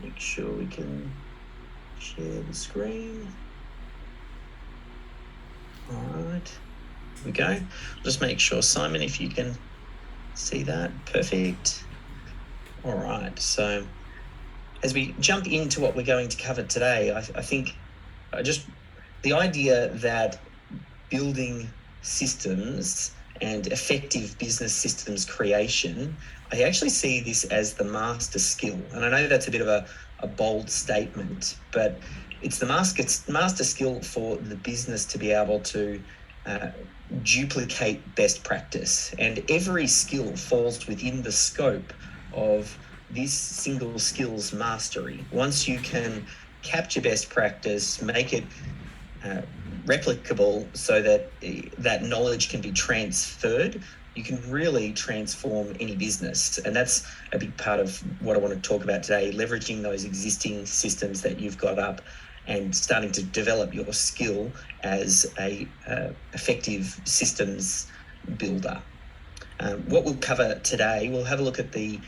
Make sure we can share the screen. All right, here we go. Just make sure, Simon, if you can see that. Perfect. All right, so as we jump into what we're going to cover today, I think the idea that building systems and effective business systems creation, I actually see this as the master skill. And I know that's a bit of a bold statement, but it's the master skill for the business to be able to duplicate best practice. And every skill falls within the scope of this single skills mastery. Once you can capture best practice, make it replicable so that that knowledge can be transferred, you can really transform any business. And that's a big part of what I want to talk about today, leveraging those existing systems that you've got up and starting to develop your skill as a effective systems builder. What we'll cover today, we'll have a look at the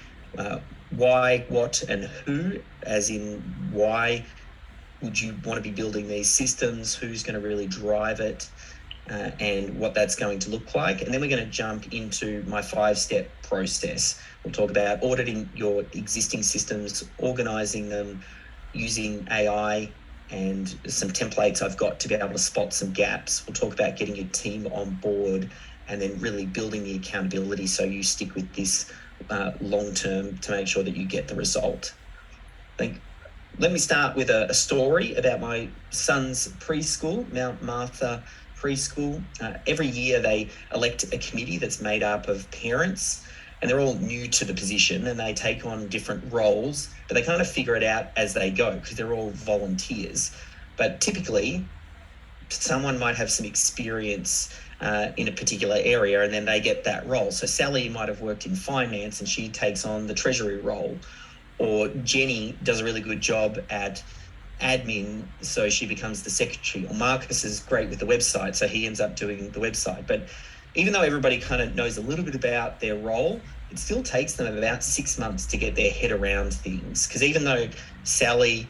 why, what, and who, as in why would you want to be building these systems, who's going to really drive it, and what that's going to look like. And then we're going to jump into my 5-step process. We'll talk about auditing your existing systems, organizing them, using AI and some templates I've got to be able to spot some gaps. We'll talk about getting your team on board and then really building the accountability so you stick with this long term to make sure that you get the result. Let me start with a story about my son's preschool, Mount Martha Preschool. Every year they elect a committee that's made up of parents, and they're all new to the position and they take on different roles, but they kind of figure it out as they go because they're all volunteers. But typically, someone might have some experience in a particular area and then they get that role. So Sally might have worked in finance and she takes on the treasury role. Or Jenny does a really good job at admin, so she becomes the secretary. Or Marcus is great with the website, so he ends up doing the website. But even though everybody kind of knows a little bit about their role, it still takes them about 6 months to get their head around things. Because even though Sally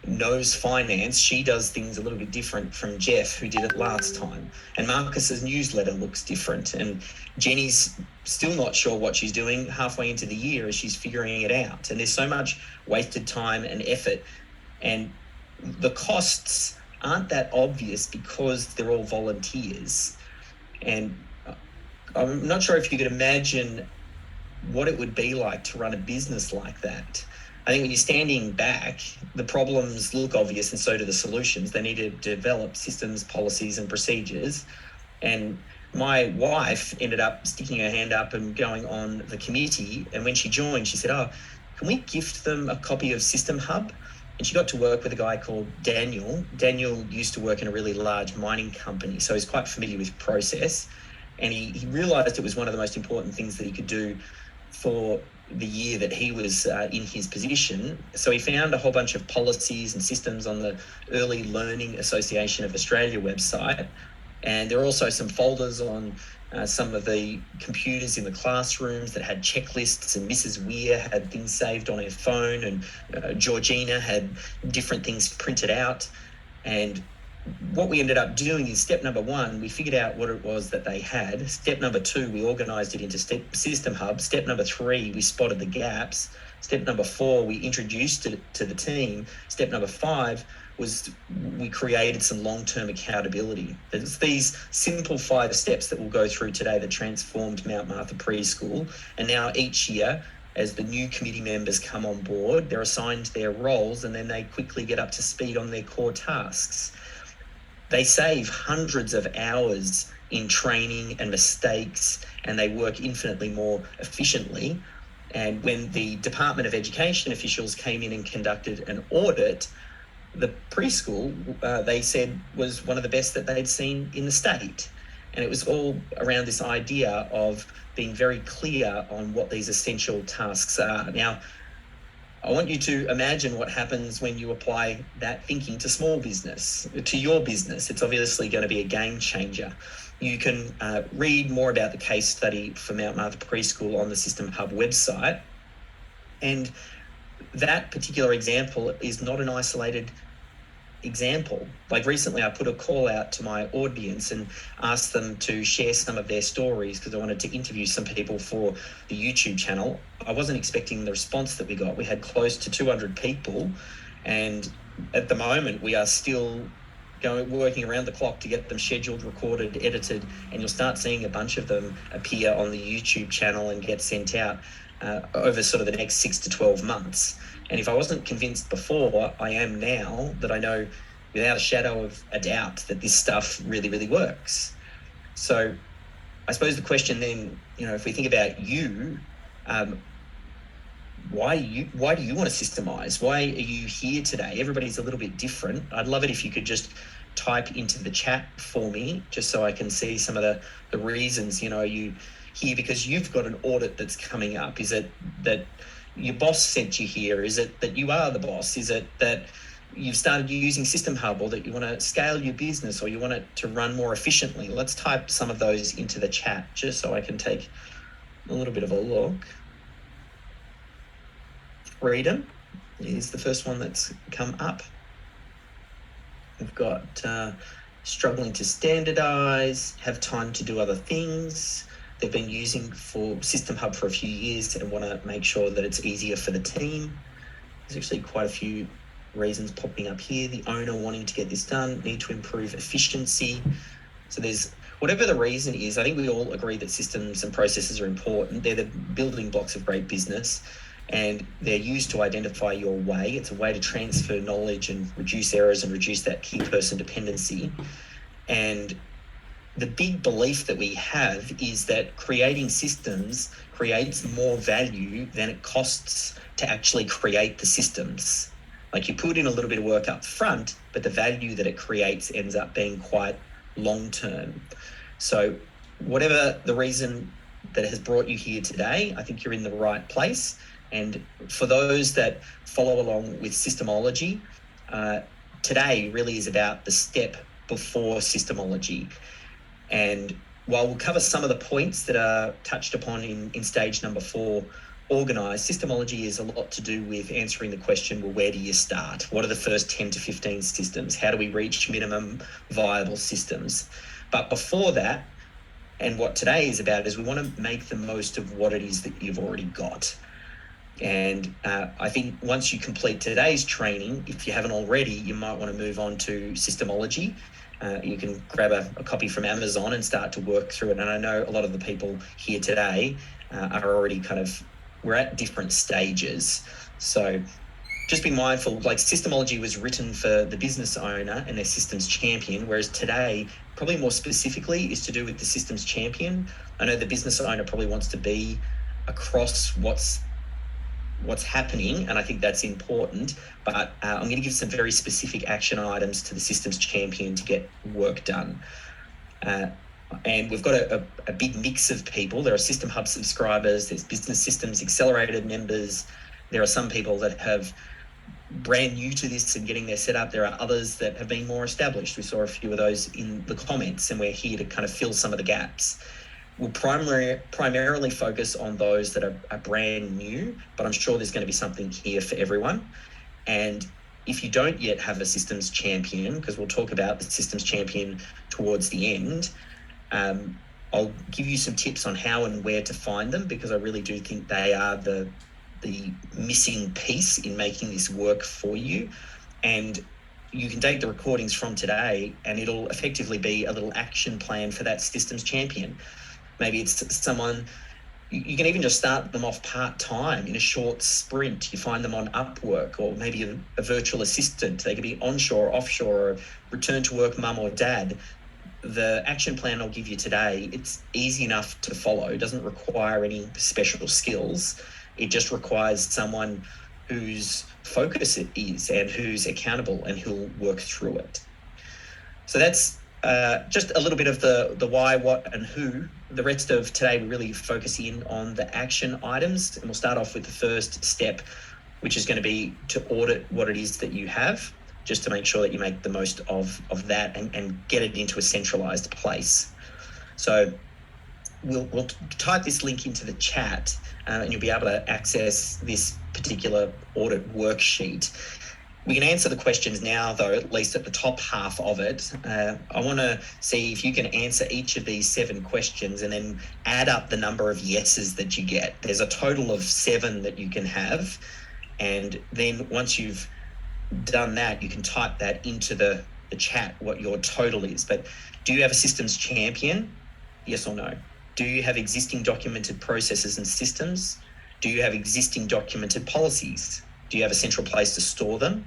knows finance, she does things a little bit different from Jeff, who did it last time. And Marcus's newsletter looks different. And Jenny's still not sure what she's doing halfway into the year as she's figuring it out. And there's so much wasted time and effort. And the costs aren't that obvious because they're all volunteers. And I'm not sure if you could imagine what it would be like to run a business like that. I think when you're standing back, the problems look obvious and so do the solutions. They need to develop systems, policies, and procedures. And my wife ended up sticking her hand up and going on the committee. And when she joined, she said, can we gift them a copy of System Hub? And she got to work with a guy called Daniel. Daniel used to work in a really large mining company, so he's quite familiar with process. And he realized it was one of the most important things that he could do for the year that he was in his position. So he found a whole bunch of policies and systems on the Early Learning Association of Australia website. And there are also some folders on some of the computers in the classrooms that had checklists, and Mrs. Weir had things saved on her phone, and Georgina had different things printed out. And what we ended up doing is step number 1, we figured out what it was that they had. Step number 2, we organized it into System Hub. Step number 3, we spotted the gaps. Step number 4, we introduced it to the team. Step number 5 was we created some long-term accountability. It's these simple 5 steps that we'll go through today that transformed Mount Martha Preschool. And now each year, as the new committee members come on board, they're assigned their roles and then they quickly get up to speed on their core tasks. They save hundreds of hours in training and mistakes, and they work infinitely more efficiently. And when the Department of Education officials came in and conducted an audit, the preschool, they said, was one of the best that they'd seen in the state. And it was all around this idea of being very clear on what these essential tasks are. Now, I want you to imagine what happens when you apply that thinking to small business, to your business. It's obviously going to be a game changer. You can read more about the case study for Mount Martha Preschool on the System Hub website. And that particular example is not an isolated example. Like recently I put a call out to my audience and asked them to share some of their stories because I wanted to interview some people for the YouTube channel. I wasn't expecting the response that we got. We had close to 200 people, and at the moment we are still working around the clock to get them scheduled, recorded, edited, and you'll start seeing a bunch of them appear on the YouTube channel and get sent out over sort of the next 6 to 12 months. And if I wasn't convinced before, I am now, that I know without a shadow of a doubt that this stuff really, really works. So I suppose the question then, if we think about you, why do you want to systemize? Why are you here today? Everybody's a little bit different. I'd love it if you could just type into the chat for me, just so I can see some of the reasons. You here because you've got an audit that's coming up. Is it that your boss sent you here? Is it that you are the boss? Is it that you've started using System Hub, or that you want to scale your business, or you want it to run more efficiently? Let's type some of those into the chat just so I can take a little bit of a look. Freedom is the first one that's come up. We've got struggling to standardize, have time to do other things. They've been using for System Hub for a few years and want to make sure that it's easier for the team. There's actually quite a few reasons popping up here. The owner wanting to get this done, need to improve efficiency. So there's, whatever the reason is, I think we all agree that systems and processes are important. They're the building blocks of great business, and they're used to identify your way. It's a way to transfer knowledge and reduce errors and reduce that key person dependency. And the big belief that we have is that creating systems creates more value than it costs to actually create the systems. Like, you put in a little bit of work up front, but the value that it creates ends up being quite long-term. So whatever the reason that has brought you here today, I think you're in the right place. And for those that follow along with systemology, today really is about the step before systemology. And while we'll cover some of the points that are touched upon in stage number 4, organise, systemology is a lot to do with answering the question, well, where do you start? What are the first 10 to 15 systems? How do we reach minimum viable systems? But before that, and what today is about, is we want to make the most of what it is that you've already got. And I think once you complete today's training, if you haven't already, you might want to move on to systemology. You can grab a copy from Amazon and start to work through it. And I know a lot of the people here today are already we're at different stages. So just be mindful, like, systemology was written for the business owner and their systems champion, whereas today, probably more specifically, is to do with the systems champion. I know the business owner probably wants to be across what's happening, and I think that's important, but I'm going to give some very specific action items to the systems champion to get work done. And we've got a big mix of people. There are System Hub subscribers, there's Business Systems Accelerated members, there are some people that have brand new to this and getting their setup. There are others that have been more established. We saw a few of those in the comments, and we're here to kind of fill some of the gaps. We'll primarily focus on those that are brand new, but I'm sure there's going to be something here for everyone. And if you don't yet have a systems champion, because we'll talk about the systems champion towards the end, I'll give you some tips on how and where to find them, because I really do think they are the missing piece in making this work for you. And you can take the recordings from today and it'll effectively be a little action plan for that systems champion. Maybe it's someone, you can even just start them off part-time in a short sprint. You find them on Upwork, or maybe a virtual assistant. They could be onshore, offshore, or return to work mum or dad. The action plan I'll give you today, it's easy enough to follow. It doesn't require any special skills. It just requires someone whose focus it is and who's accountable and who'll work through it. So that's just a little bit of the why, what, and who. The rest of today, we really focus in on the action items, and we'll start off with the first step, which is going to be to audit what it is that you have, just to make sure that you make the most of that and get it into a centralized place. So we'll type this link into the chat, and you'll be able to access this particular audit worksheet. We can answer the questions now, though, at least at the top half of it. I want to see if you can answer each of these 7 questions and then add up the number of yeses that you get. There's a total of 7 that you can have. And then once you've done that, you can type that into the chat, what your total is. But do you have a systems champion? Yes or no? Do you have existing documented processes and systems? Do you have existing documented policies? Do you have a central place to store them?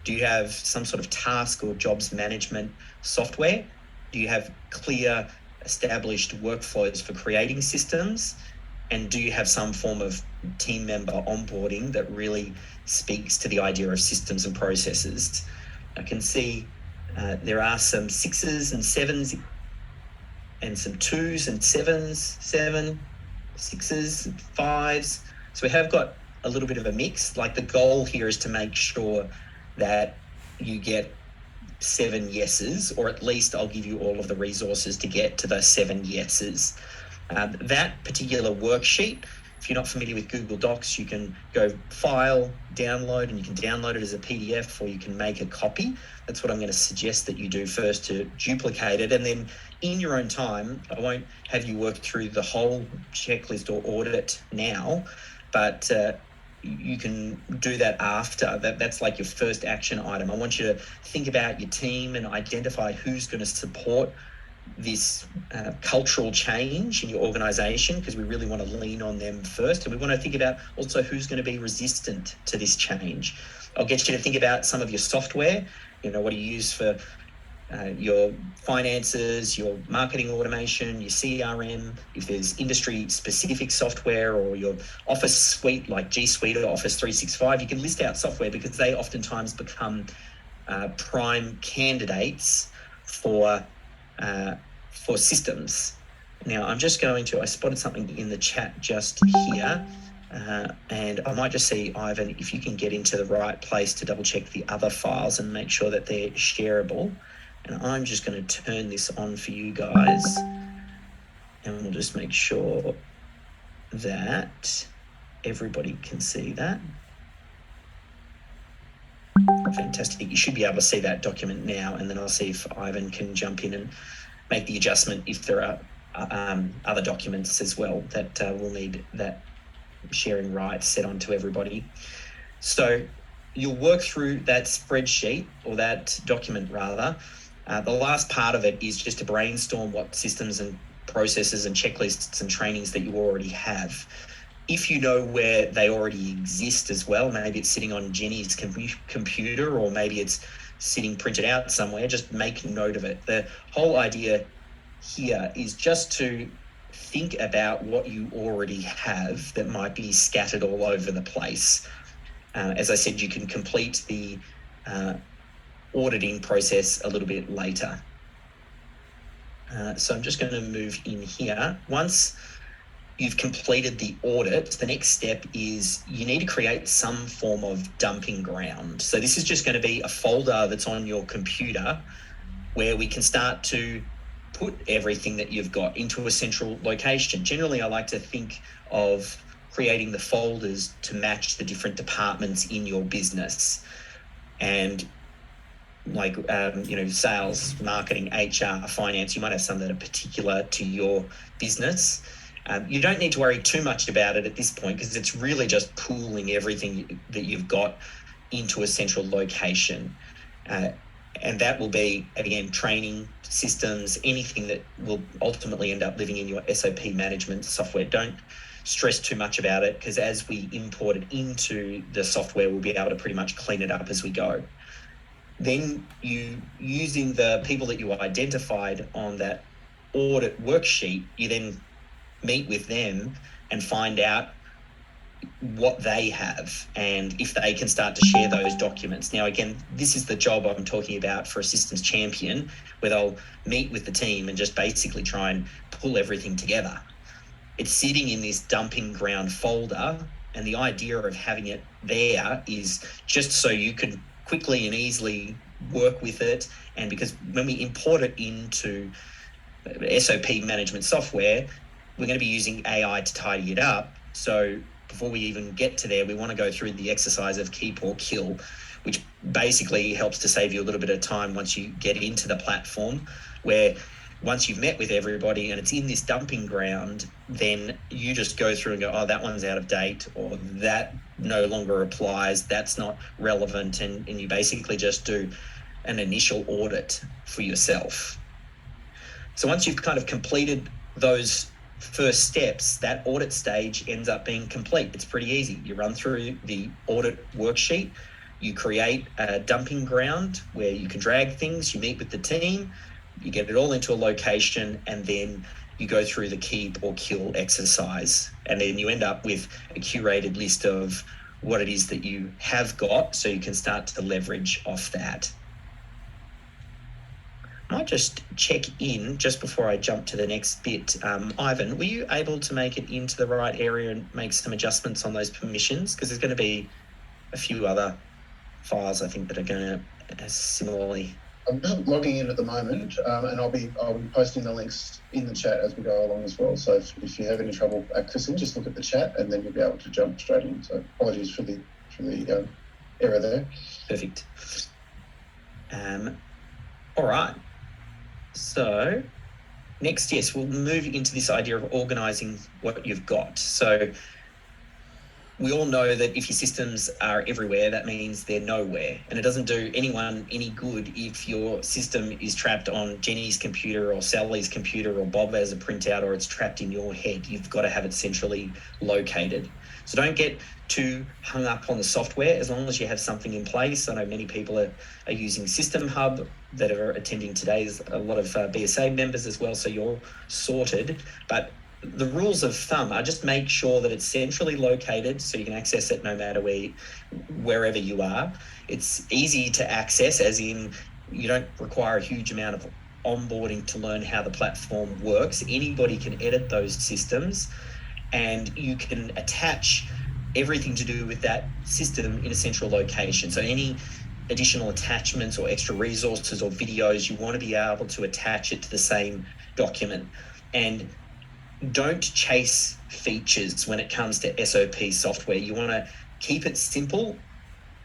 Do you have some sort of task or jobs management software? Do you have clear established workflows for creating systems? And do you have some form of team member onboarding that really speaks to the idea of systems and processes? I can see there are some 6s and 7s and some 2s and 7s, 7, 6s, and 5s. So we have got a little bit of a mix. Like, the goal here is to make sure that you get 7 yeses, or at least I'll give you all of the resources to get to those 7 yeses. That particular worksheet, if you're not familiar with Google Docs, you can go File, Download, and you can download it as a PDF, or you can make a copy. That's what I'm going to suggest that you do first, to duplicate it. And then in your own time, I won't have you work through the whole checklist or audit now, but you can do that after. That's like your first action item. I want you to think about your team and identify who's going to support this cultural change in your organisation, because we really want to lean on them first, and we want to think about also who's going to be resistant to this change. I'll get you to think about some of your software. What do you use for your finances, your marketing automation, your CRM, if there's industry-specific software, or your Office suite like G Suite or Office 365, you can list out software, because they oftentimes become prime candidates for systems. Now, I'm just going to, I spotted something in the chat just here, and I might just see, Ivan, if you can get into the right place to double check the other files and make sure that they're shareable. And I'm just going to turn this on for you guys, and we'll just make sure that everybody can see that. Fantastic. You should be able to see that document now, and then I'll see if Ivan can jump in and make the adjustment if there are other documents as well that will need that sharing rights set onto everybody. So you'll work through that spreadsheet, or that document rather. The last part of it is just to brainstorm what systems and processes and checklists and trainings that you already have. If you know where they already exist as well, maybe it's sitting on Jenny's computer, or maybe it's sitting printed out somewhere, just make note of it. The whole idea here is just to think about what you already have that might be scattered all over the place. As I said, you can complete the auditing process a little bit later. So I'm just going to move in here. Once you've completed the audit, the next step is you need to create some form of dumping ground. So this is just going to be a folder that's on your computer where we can start to put everything that you've got into a central location. Generally, I like to think of creating the folders to match the different departments in your business. And like, sales, marketing, HR, finance, you might have some that are particular to your business. You don't need to worry too much about it at this point, because it's really just pooling everything that you've got into a central location. And that will be, again, training, systems, anything that will ultimately end up living in your SOP management software. Don't stress too much about it, because as we import it into the software, we'll be able to pretty much clean it up as we go. Then you, using the people that you identified on that audit worksheet, you then meet with them and find out what they have and if they can start to share those documents. Now, again, this is the job I'm talking about for a systems champion, where they'll meet with the team and just basically try and pull everything together. It's sitting in this dumping ground folder, and the idea of having it there is just so you can quickly and easily work with it. And because when we import it into SOP management software, we're going to be using AI to tidy it up. So before we even get to there, we want to go through the exercise of keep or kill, which basically helps to save you a little bit of time once you get into the platform, where once you've met with everybody and it's in this dumping ground, then you just go through and go, oh, that one's out of date, or that no longer applies, that's not relevant, and you basically just do an initial audit for yourself. So once you've kind of completed those first steps, that audit stage ends up being complete. It's pretty easy. You run through the audit worksheet, you create a dumping ground where you can drag things, you meet with the team, you get it all into a location, and then you go through the keep or kill exercise. And then you end up with a curated list of what it is that you have got, so you can start to leverage off that. I might just check in just before I jump to the next bit. Ivan, were you able to make it into the right area and make some adjustments on those permissions? Because there's going to be a few other files, I think, that are going to similarly... I'm just logging in at the moment, and I'll be posting the links in the chat as we go along as well. So if you have any trouble accessing, just look at the chat, and then you'll be able to jump straight in. So apologies for the error there. Perfect. All right. So next, yes, we'll move into this idea of organising what you've got. So we all know that if your systems are everywhere, that means they're nowhere. And it doesn't do anyone any good if your system is trapped on Jenny's computer or Sally's computer or Bob has a printout, or it's trapped in your head. You've got to have it centrally located. So don't get too hung up on the software as long as you have something in place. I know many people are using System Hub that are attending today. There's a lot of BSA members as well, so you're sorted. But the rules of thumb are just make sure that it's centrally located so you can access it no matter wherever you are. It's easy to access, as in you don't require a huge amount of onboarding to learn how the platform works. Anybody can edit those systems, and you can attach everything to do with that system in a central location. So any additional attachments or extra resources or videos, you want to be able to attach it to the same document. And don't chase features when it comes to SOP software. You want to keep it simple.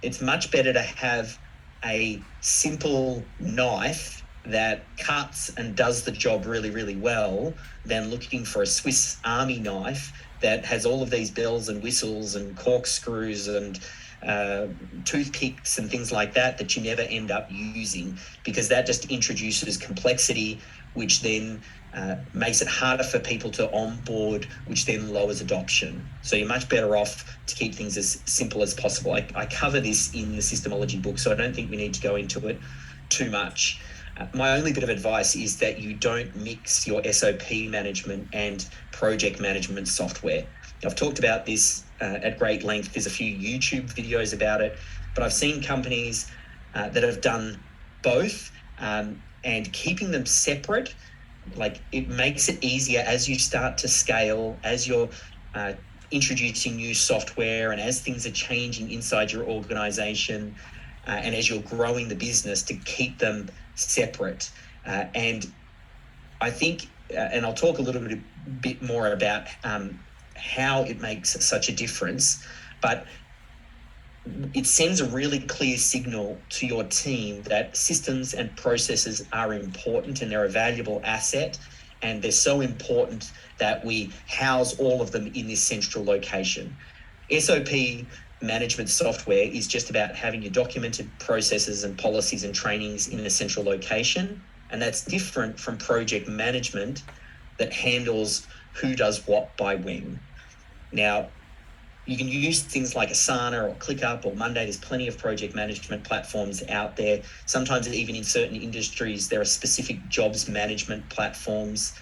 It's much better to have a simple knife that cuts and does the job really, really well than looking for a Swiss Army knife that has all of these bells and whistles and corkscrews and toothpicks and things like that you never end up using, because that just introduces complexity, which then makes it harder for people to onboard, which then lowers adoption. So you're much better off to keep things as simple as possible. I cover this in the Systemology book, so I don't think we need to go into it too much. My only bit of advice is that you don't mix your SOP management and project management software. I've talked about this at great length. There's a few YouTube videos about it, but I've seen companies that have done both, and keeping them separate, like, it makes it easier as you start to scale, as you're introducing new software, and as things are changing inside your organization, and as you're growing the business, to keep them separate. And I think, and I'll talk a little bit more about how it makes such a difference, but it sends a really clear signal to your team that systems and processes are important and they're a valuable asset, and they're so important that we house all of them in this central location. SOP management software is just about having your documented processes and policies and trainings in a central location, and that's different from project management that handles who does what by when. Now, you can use things like Asana or ClickUp or Monday. There's plenty of project management platforms out there. Sometimes even in certain industries, there are specific jobs management platforms.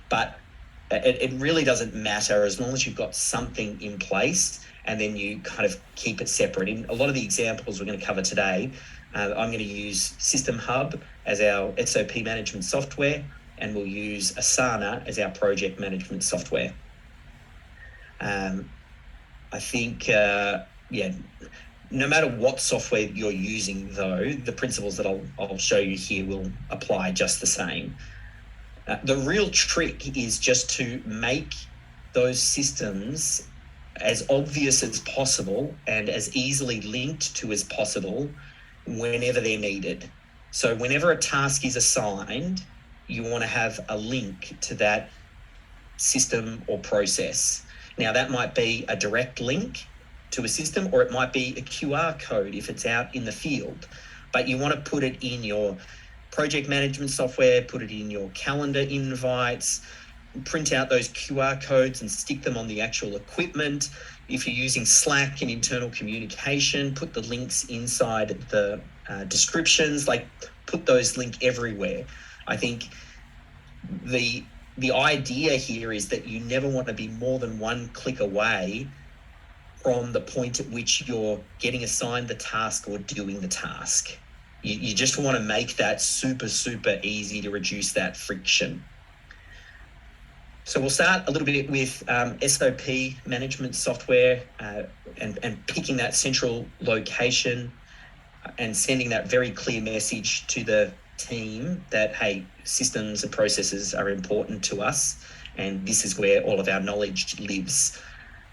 But it really doesn't matter as long as you've got something in place and then you kind of keep it separate. In a lot of the examples we're going to cover today, I'm going to use System Hub as our SOP management software, and we'll use Asana as our project management software. I think, no matter what software you're using, though, the principles that I'll show you here will apply just the same. The real trick is just to make those systems as obvious as possible and as easily linked to as possible whenever they're needed. So whenever a task is assigned, you want to have a link to that system or process. Now, that might be a direct link to a system, or it might be a QR code if it's out in the field. But you want to put it in your project management software, put it in your calendar invites, print out those QR codes and stick them on the actual equipment. If you're using Slack and internal communication, put the links inside the descriptions, like put those link everywhere. I think the idea here is that you never want to be more than one click away from the point at which you're getting assigned the task or doing the task. You just want to make that super, super easy to reduce that friction. So we'll start a little bit with SOP management software and picking that central location and sending that very clear message to the team that, hey, systems and processes are important to us, and this is where all of our knowledge lives.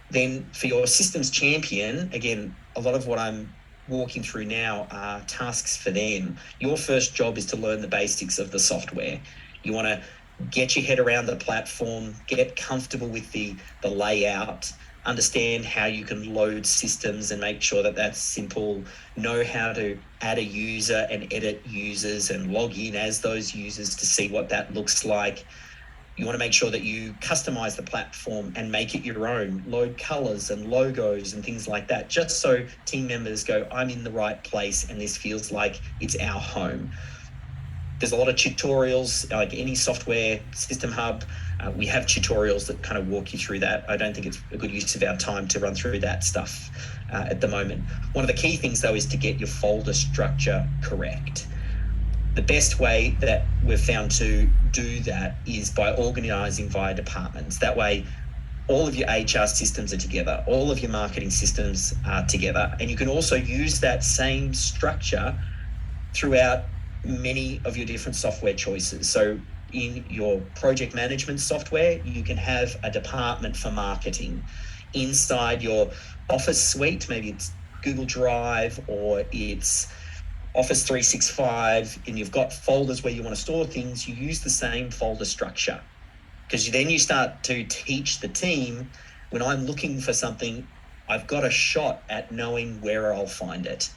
Then for your systems champion, again, a lot of what I'm walking through now are tasks for them. Your first job is to learn the basics of the software. You want to get your head around the platform, get comfortable with the layout, understand how you can load systems and make sure that that's simple, know how to add a user and edit users and log in as those users to see what that looks like. You want to make sure that you customize the platform and make it your own, load colors and logos and things like that, just so team members go, I'm in the right place and this feels like it's our home. There's a lot of tutorials, like any software system hub. We have tutorials that kind of walk you through that. I don't think it's a good use of our time to run through that stuff at the moment. One of the key things, though, is to get your folder structure correct. The best way that we've found to do that is by organizing via departments. That way, all of your HR systems are together, all of your marketing systems are together, and you can also use that same structure throughout many of your different software choices. So in your project management software, you can have a department for marketing. Inside your Office suite, maybe it's Google Drive or it's Office 365, and you've got folders where you want to store things, you use the same folder structure. Because then you start to teach the team, when I'm looking for something, I've got a shot at knowing where I'll find it.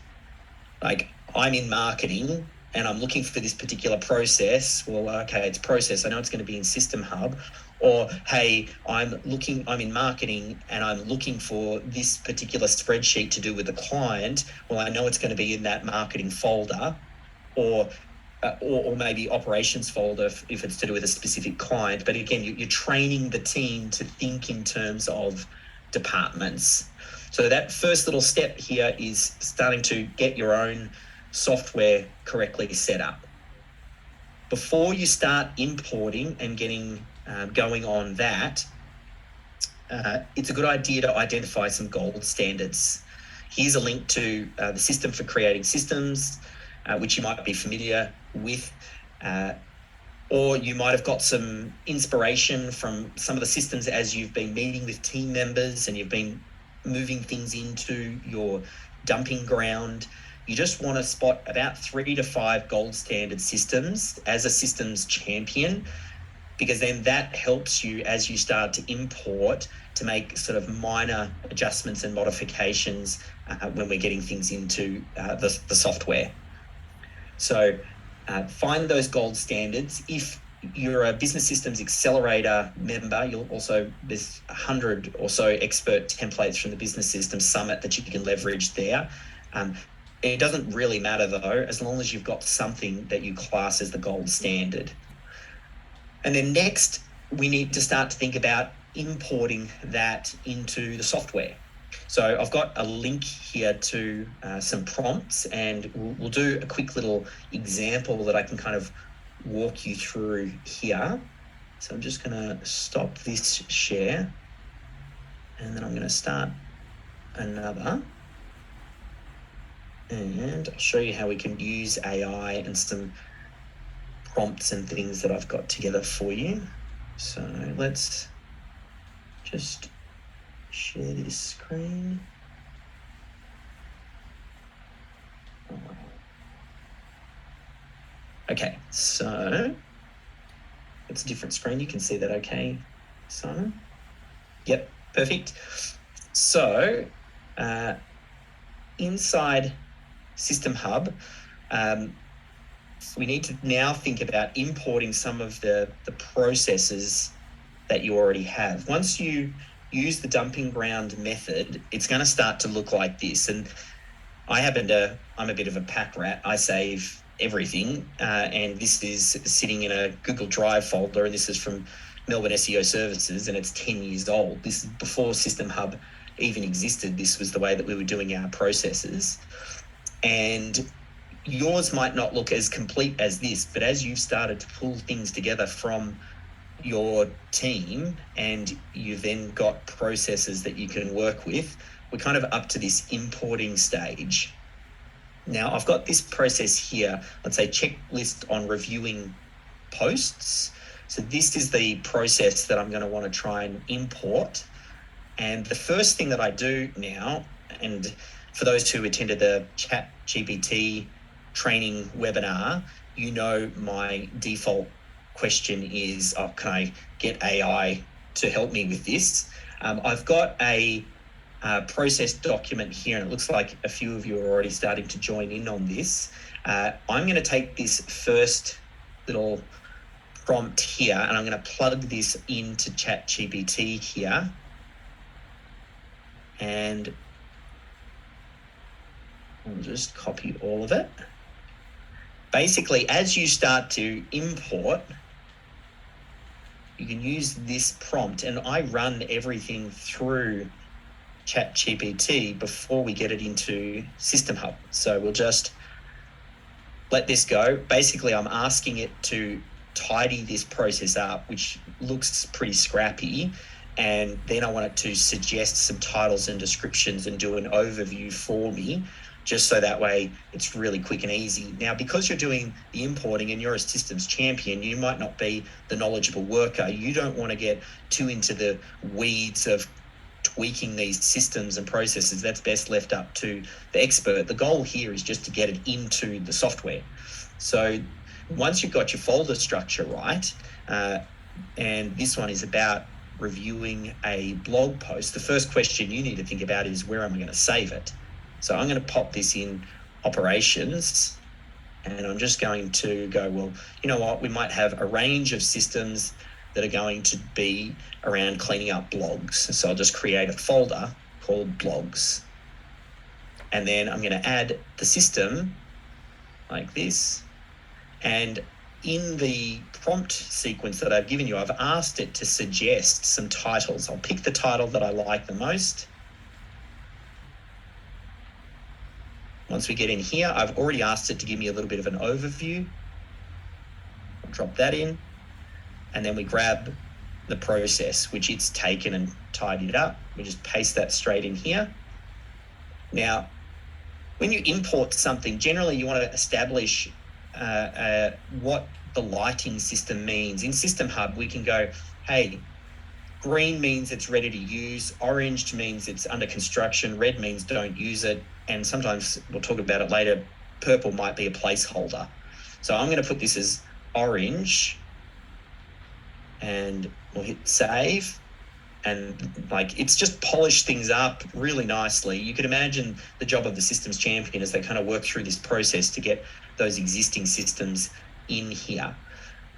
Like, I'm in marketing and I'm looking for this particular process. Well, okay, it's process. I know it's going to be in System Hub. Or, hey, I'm in marketing and I'm looking for this particular spreadsheet to do with the client. Well, I know it's going to be in that marketing folder, or maybe operations folder if it's to do with a specific client. But again, you're training the team to think in terms of departments. So that first little step here is starting to get your own software correctly set up. Before you start importing and getting going on that, it's a good idea to identify some gold standards. Here's a link to the System for Creating Systems, which you might be familiar with, or you might have got some inspiration from some of the systems as you've been meeting with team members and you've been moving things into your dumping ground. You just want to spot about 3 to 5 gold standard systems as a systems champion, because then that helps you as you start to import to make sort of minor adjustments and modifications when we're getting things into the software. So find those gold standards. If you're a Business Systems Accelerator member, there's 100 or so expert templates from the Business Systems Summit that you can leverage there. It doesn't really matter though, as long as you've got something that you class as the gold standard. And then next, we need to start to think about importing that into the software. So I've got a link here to some prompts, and we'll do a quick little example that I can kind of walk you through here. So I'm just going to stop this share, and then I'm going to start another. And I'll show you how we can use AI and some prompts and things that I've got together for you. So let's just share this screen. Okay, so it's a different screen. You can see that okay, Simon? Yep, perfect. So inside System Hub, we need to now think about importing some of the processes that you already have. Once you use the dumping ground method, it's going to start to look like this. And I'm a bit of a pack rat. I save everything, and this is sitting in a Google Drive folder, and this is from Melbourne SEO Services, and it's 10 years old. This is before System Hub even existed. This was the way that we were doing our processes. And yours might not look as complete as this, but as you've started to pull things together from your team and you've then got processes that you can work with, we're kind of up to this importing stage. Now, I've got this process here, let's say checklist on reviewing posts. So this is the process that I'm going to want to try and import. And the first thing that I do now, and for those who attended the ChatGPT training webinar, you know my default question is, can I get AI to help me with this? I've got a process document here, and it looks like a few of you are already starting to join in on this. I'm going to take this first little prompt here, and I'm going to plug this into ChatGPT here. And I'll just copy all of it. Basically, as you start to import, you can use this prompt, and I run everything through ChatGPT before we get it into System Hub. So we'll just let this go. Basically, I'm asking it to tidy this process up, which looks pretty scrappy. And then I want it to suggest some titles and descriptions and do an overview for me, just so that way it's really quick and easy. Now, because you're doing the importing and you're a systems champion, you might not be the knowledgeable worker. You don't want to get too into the weeds of tweaking these systems and processes. That's best left up to the expert. The goal here is just to get it into the software. So once you've got your folder structure right, and this one is about reviewing a blog post, the first question you need to think about is, where am I going to save it? So I'm going to pop this in operations, and I'm just going to go, well, you know what, we might have a range of systems that are going to be around cleaning up blogs. So I'll just create a folder called blogs. And then I'm going to add the system like this. And in the prompt sequence that I've given you, I've asked it to suggest some titles. I'll pick the title that I like the most. Once we get in here, I've already asked it to give me a little bit of an overview. I'll drop that in. And then we grab the process, which it's taken and tidied up. We just paste that straight in here. Now, when you import something, generally you want to establish what the lighting system means. In System Hub, we can go, hey, green means it's ready to use, orange means it's under construction, red means don't use it, and sometimes, we'll talk about it later, purple might be a placeholder. So I'm going to put this as orange, and we'll hit save, and like it's just polished things up really nicely. You could imagine the job of the systems champion as they kind of work through this process to get those existing systems in here.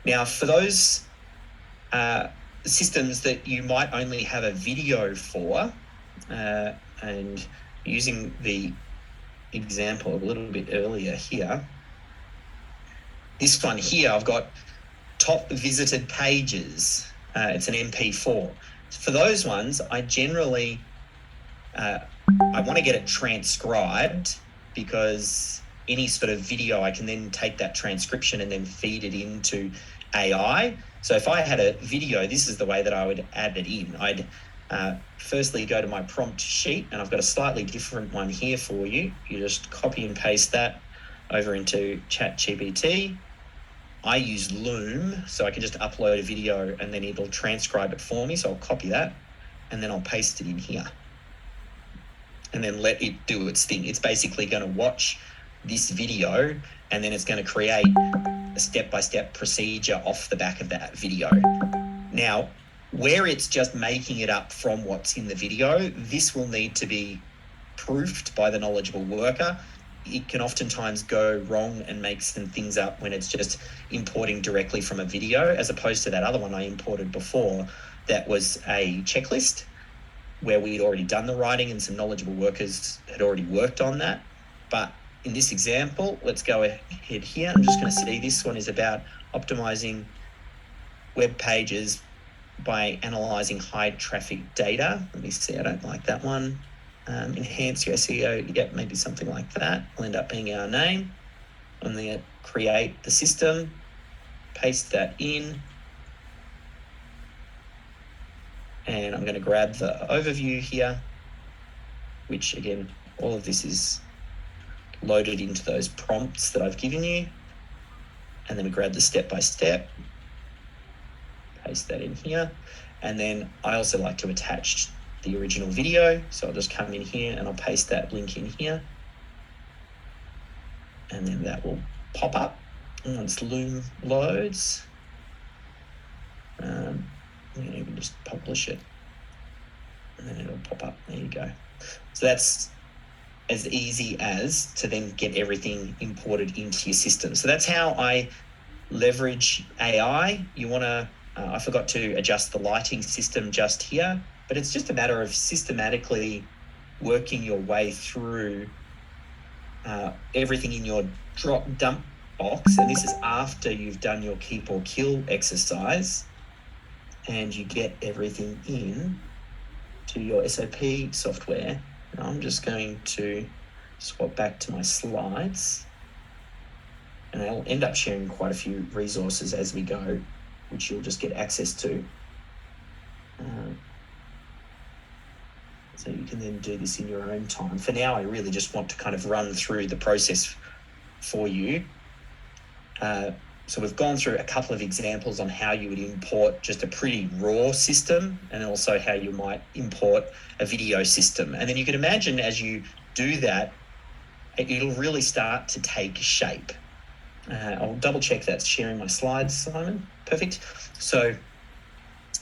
Now, for those systems that you might only have a video for, and using the example a little bit earlier here, this one here, I've got top visited pages. It's an MP4. For those ones, I generally, I want to get it transcribed, because any sort of video, I can then take that transcription and then feed it into AI. So if I had a video, this is the way that I would add it in. I'd firstly go to my prompt sheet, and I've got a slightly different one here for you. You just copy and paste that over into ChatGPT. I use Loom, so I can just upload a video and then it'll transcribe it for me. So I'll copy that and then I'll paste it in here and then let it do its thing. It's basically going to watch this video and then it's going to create a step-by-step procedure off the back of that video. Now, where it's just making it up from what's in the video, this will need to be proofed by the knowledgeable worker. It can oftentimes go wrong and make some things up when it's just importing directly from a video, as opposed to that other one I imported before that was a checklist where we'd already done the writing and some knowledgeable workers had already worked on that. But in this example, let's go ahead here. I'm just going to see this one is about optimizing web pages by analyzing high traffic data. Let me see, I don't like that one. Enhance your SEO, yep, maybe something like that will end up being our name. I'm going to create the system, paste that in, and I'm going to grab the overview here, which again, all of this is loaded into those prompts that I've given you. And then we grab the step-by-step, paste that in here. And then I also like to attach the original video. So I'll just come in here and I'll paste that link in here. And then that will pop up once Loom loads. You can even just publish it and then it'll pop up. There you go. So that's as easy as to then get everything imported into your system. So that's how I leverage AI. You want to, I forgot to adjust the lighting system just here, but it's just a matter of systematically working your way through everything in your drop dump box. And this is after you've done your keep or kill exercise and you get everything in to your SOP software. Now I'm just going to swap back to my slides and I'll end up sharing quite a few resources as we go, which you'll just get access to. So you can then do this in your own time. For now, I really just want to kind of run through the process for you. So we've gone through a couple of examples on how you would import just a pretty raw system and also how you might import a video system. And then you can imagine as you do that, it'll really start to take shape. I'll double check that's sharing my slides, Simon. Perfect. So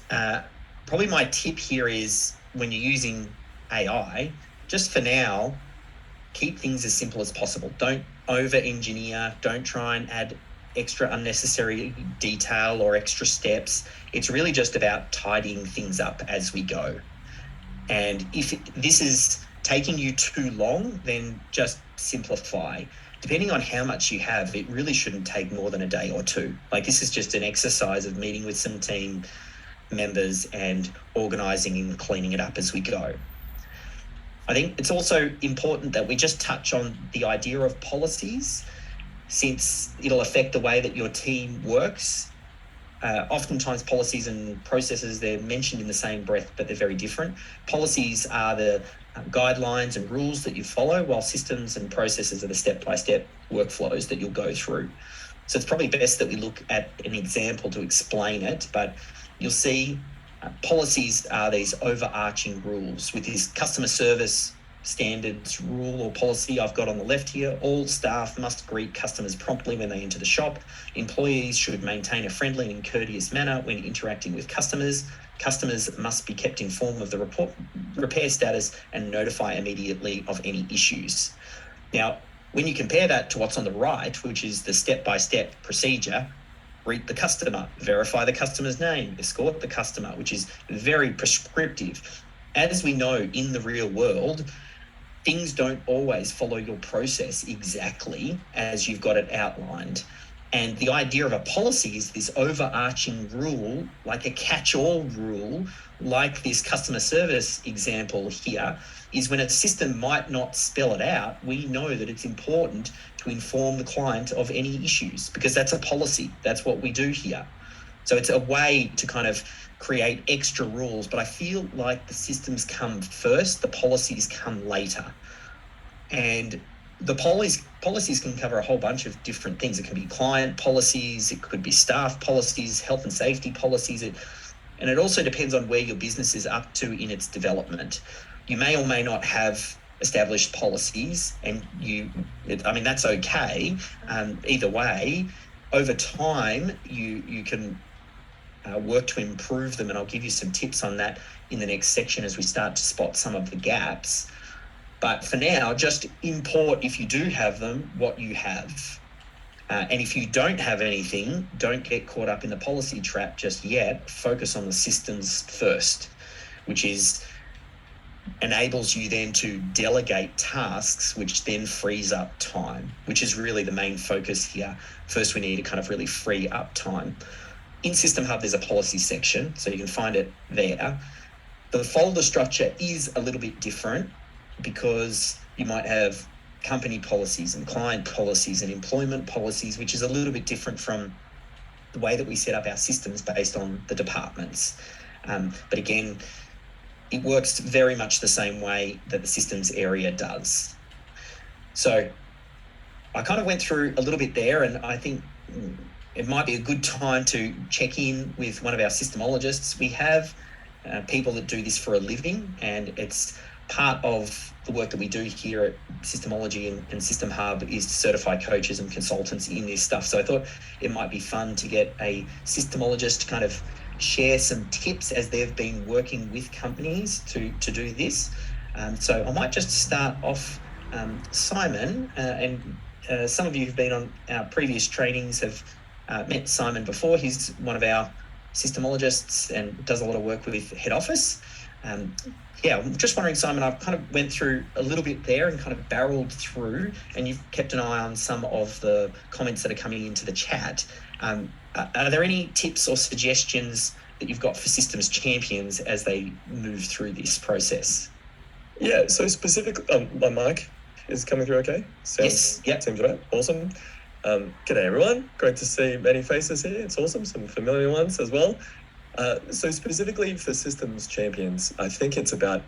probably my tip here is when you're using AI, just for now, keep things as simple as possible. Don't over-engineer. Don't try and add extra unnecessary detail or extra steps. It's really just about tidying things up as we go. And if this is taking you too long, then just simplify. Depending on how much you have, it really shouldn't take more than a day or two. Like this is just an exercise of meeting with some team members and organizing and cleaning it up as we go. I think it's also important that we just touch on the idea of policies, since it'll affect the way that your team works. Oftentimes policies and processes, they're mentioned in the same breath, but they're very different. Policies are the guidelines and rules that you follow, while systems and processes are the step-by-step workflows that you'll go through. So it's probably best that we look at an example to explain it, but you'll see policies are these overarching rules with this customer service standards rule or policy I've got on the left here. All staff must greet customers promptly when they enter the shop. Employees should maintain a friendly and courteous manner when interacting with customers. Customers must be kept informed of the repair status and notify immediately of any issues. Now, when you compare that to what's on the right, which is the step-by-step procedure, greet the customer, verify the customer's name, escort the customer, which is very prescriptive. As we know in the real world, things don't always follow your process exactly as you've got it outlined. And the idea of a policy is this overarching rule, like a catch-all rule, like this customer service example here, is when a system might not spell it out, we know that it's important to inform the client of any issues because that's a policy. That's what we do here. So it's a way to kind of create extra rules, but I feel like the systems come first, the policies come later. And the policies can cover a whole bunch of different things. It can be client policies, it could be staff policies, health and safety policies, and it also depends on where your business is up to in its development. You may or may not have established policies, and that's okay. Either way, over time, you can work to improve them, and I'll give you some tips on that in the next section as we start to spot some of the gaps. But for now, just import, if you do have them, what you have. And if you don't have anything, don't get caught up in the policy trap just yet. Focus on the systems first, which enables you then to delegate tasks, which then frees up time, which is really the main focus here. First, we need to kind of really free up time. In System Hub, there's a policy section, so you can find it there. The folder structure is a little bit different because you might have company policies and client policies and employment policies, which is a little bit different from the way that we set up our systems based on the departments. But again, it works very much the same way that the systems area does. So I kind of went through a little bit there, and I think it might be a good time to check in with one of our systemologists. We have people that do this for a living, and it's part of the work that we do here at Systemology and System Hub is to certify coaches and consultants in this stuff. So I thought it might be fun to get a systemologist to kind of share some tips as they've been working with companies to do this. So I might just start off, Simon, and some of you who've been on our previous trainings have met Simon before. He's one of our systemologists and does a lot of work with head office. I'm just wondering, Simon, I've kind of went through a little bit there and kind of barreled through, and you've kept an eye on some of the comments that are coming into the chat. Are there any tips or suggestions that you've got for systems champions as they move through this process? Yeah, so specifically, my mic is coming through okay? Yes, yep. Seems right, awesome. G'day everyone, great to see many faces here, it's awesome, some familiar ones as well. So specifically for systems champions, I think it's about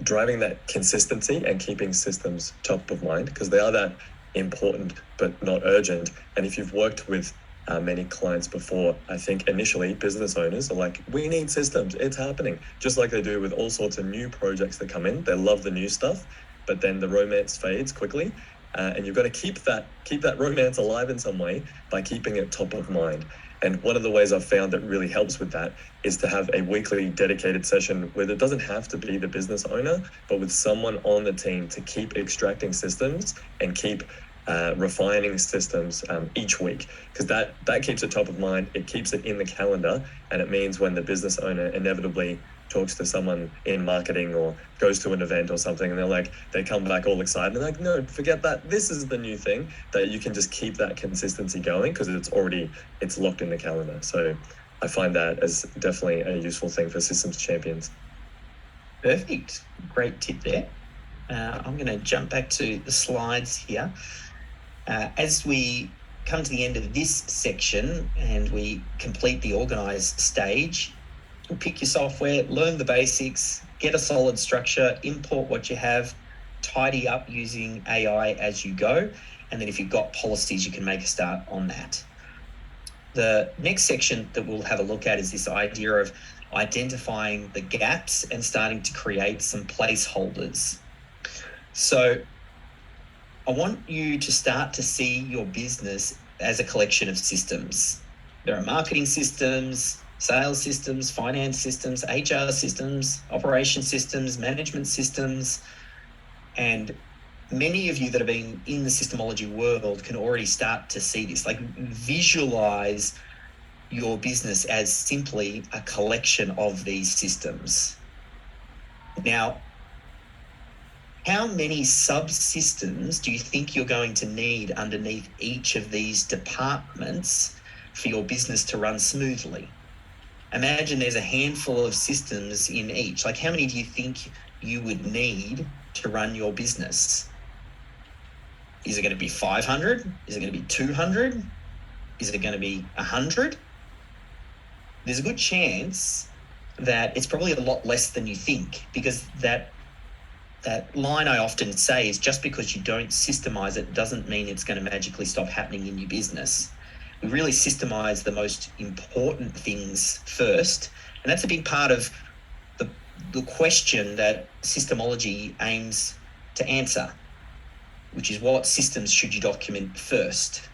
driving that consistency and keeping systems top of mind, because they are that important but not urgent. And if you've worked with many clients before, I think initially business owners are like, we need systems, it's happening. Just like they do with all sorts of new projects that come in. They love the new stuff, but then the romance fades quickly. And you've got to keep that romance alive in some way by keeping it top of mind. And one of the ways I've found that really helps with that is to have a weekly dedicated session where it doesn't have to be the business owner, but with someone on the team to keep extracting systems and keep refining systems each week, because that keeps it top of mind, it keeps it in the calendar, and it means when the business owner inevitably talks to someone in marketing or goes to an event or something, and they come back all excited and they're like, no, forget that, this is the new thing, that you can just keep that consistency going because it's locked in the calendar. So I find that as definitely a useful thing for systems champions. Perfect, great tip there. I'm going to jump back to the slides here. As we come to the end of this section and we complete the organise stage, pick your software, learn the basics, get a solid structure, import what you have, tidy up using AI as you go, and then if you've got policies, you can make a start on that. The next section that we'll have a look at is this idea of identifying the gaps and starting to create some placeholders. So I want you to start to see your business as a collection of systems. There are marketing systems, sales systems, finance systems, HR systems, operation systems, management systems, and many of you that have been in the systemology world can already start to see this. Like, visualize your business as simply a collection of these systems. Now, how many subsystems do you think you're going to need underneath each of these departments for your business to run smoothly? Imagine there's a handful of systems in each. Like, how many do you think you would need to run your business? Is it going to be 500? Is it going to be 200? Is it going to be 100? There's a good chance that it's probably a lot less than you think, because that that line I often say is just because you don't systemize it doesn't mean it's going to magically stop happening in your business. We really systemize the most important things first. And that's a big part of the question that systemology aims to answer, which is what systems should you document first?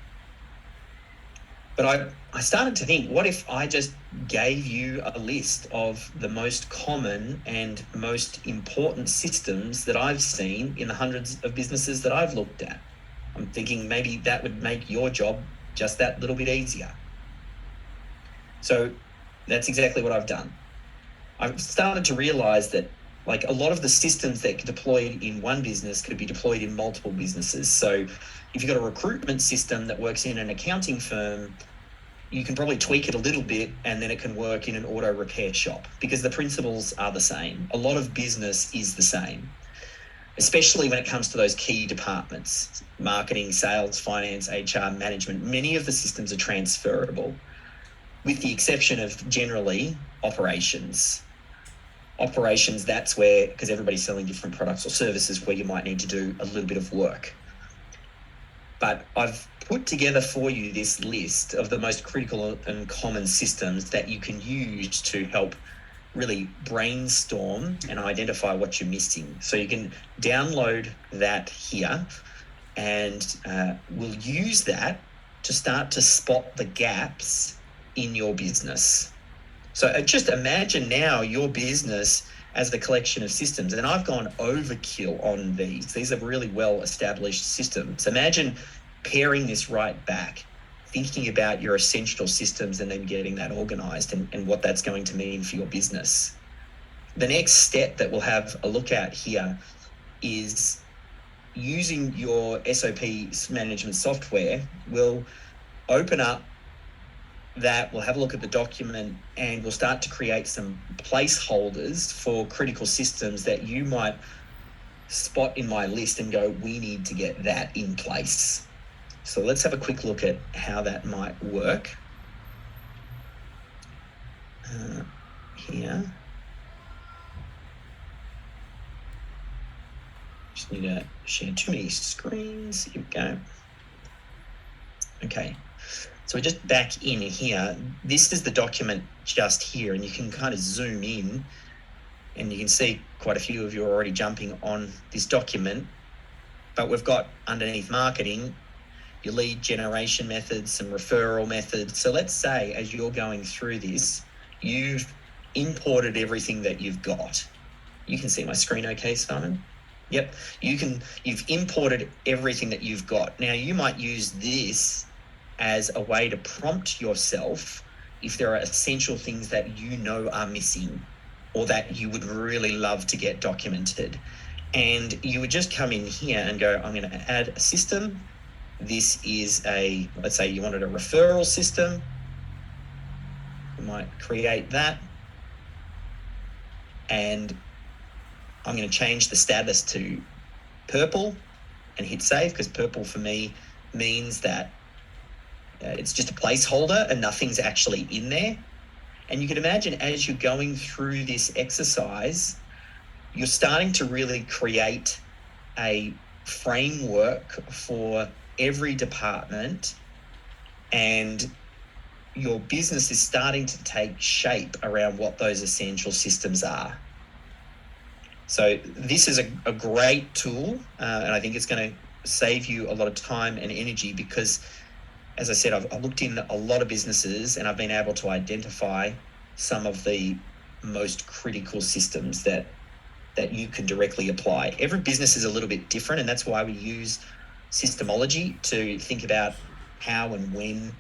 But I started to think, what if I just gave you a list of the most common and most important systems that I've seen in the hundreds of businesses that I've looked at? I'm thinking maybe that would make your job just that little bit easier. So that's exactly what I've done. I've started to realize that like a lot of the systems that get deployed in one business could be deployed in multiple businesses. So if you've got a recruitment system that works in an accounting firm, you can probably tweak it a little bit and then it can work in an auto repair shop because the principles are the same. A lot of business is the same, especially when it comes to those key departments, marketing, sales, finance, HR, management. Many of the systems are transferable, with the exception of generally operations. Operations, that's where, because everybody's selling different products or services, where you might need to do a little bit of work. But I've put together for you this list of the most critical and common systems that you can use to help really brainstorm and identify what you're missing. So you can download that here, and we'll use that to start to spot the gaps in your business. So just imagine now your business as the collection of systems, and I've gone overkill on these. These are really well-established systems. Imagine paring this right back, thinking about your essential systems and then getting that organized and what that's going to mean for your business. The next step that we'll have a look at here is using your SOP management software. We'll open up that, we'll have a look at the document, and we'll start to create some placeholders for critical systems that you might spot in my list and go, we need to get that in place. So let's have a quick look at how that might work. Here. Just need to share too many screens. Here we go. Okay. So we're just back in here. This is the document just here, and you can kind of zoom in and you can see quite a few of you are already jumping on this document. But we've got underneath marketing, your lead generation methods, some referral methods. So let's say as you're going through this, you've imported everything that you've got. You can see my screen okay, Simon? Yep. You've imported everything that you've got. Now you might use this as a way to prompt yourself if there are essential things that you know are missing or that you would really love to get documented. And you would just come in here and go, I'm going to add a system. This is let's say you wanted a referral system. You might create that. And I'm going to change the status to purple and hit save, because purple for me means that it's just a placeholder and nothing's actually in there. And you can imagine as you're going through this exercise, you're starting to really create a framework for every department, and your business is starting to take shape around what those essential systems are. So this is a great tool, and I think it's going to save you a lot of time and energy because, as I said, I've looked in a lot of businesses and I've been able to identify some of the most critical systems that you can directly apply. Every business is a little bit different, and that's why we use systemology to think about how and when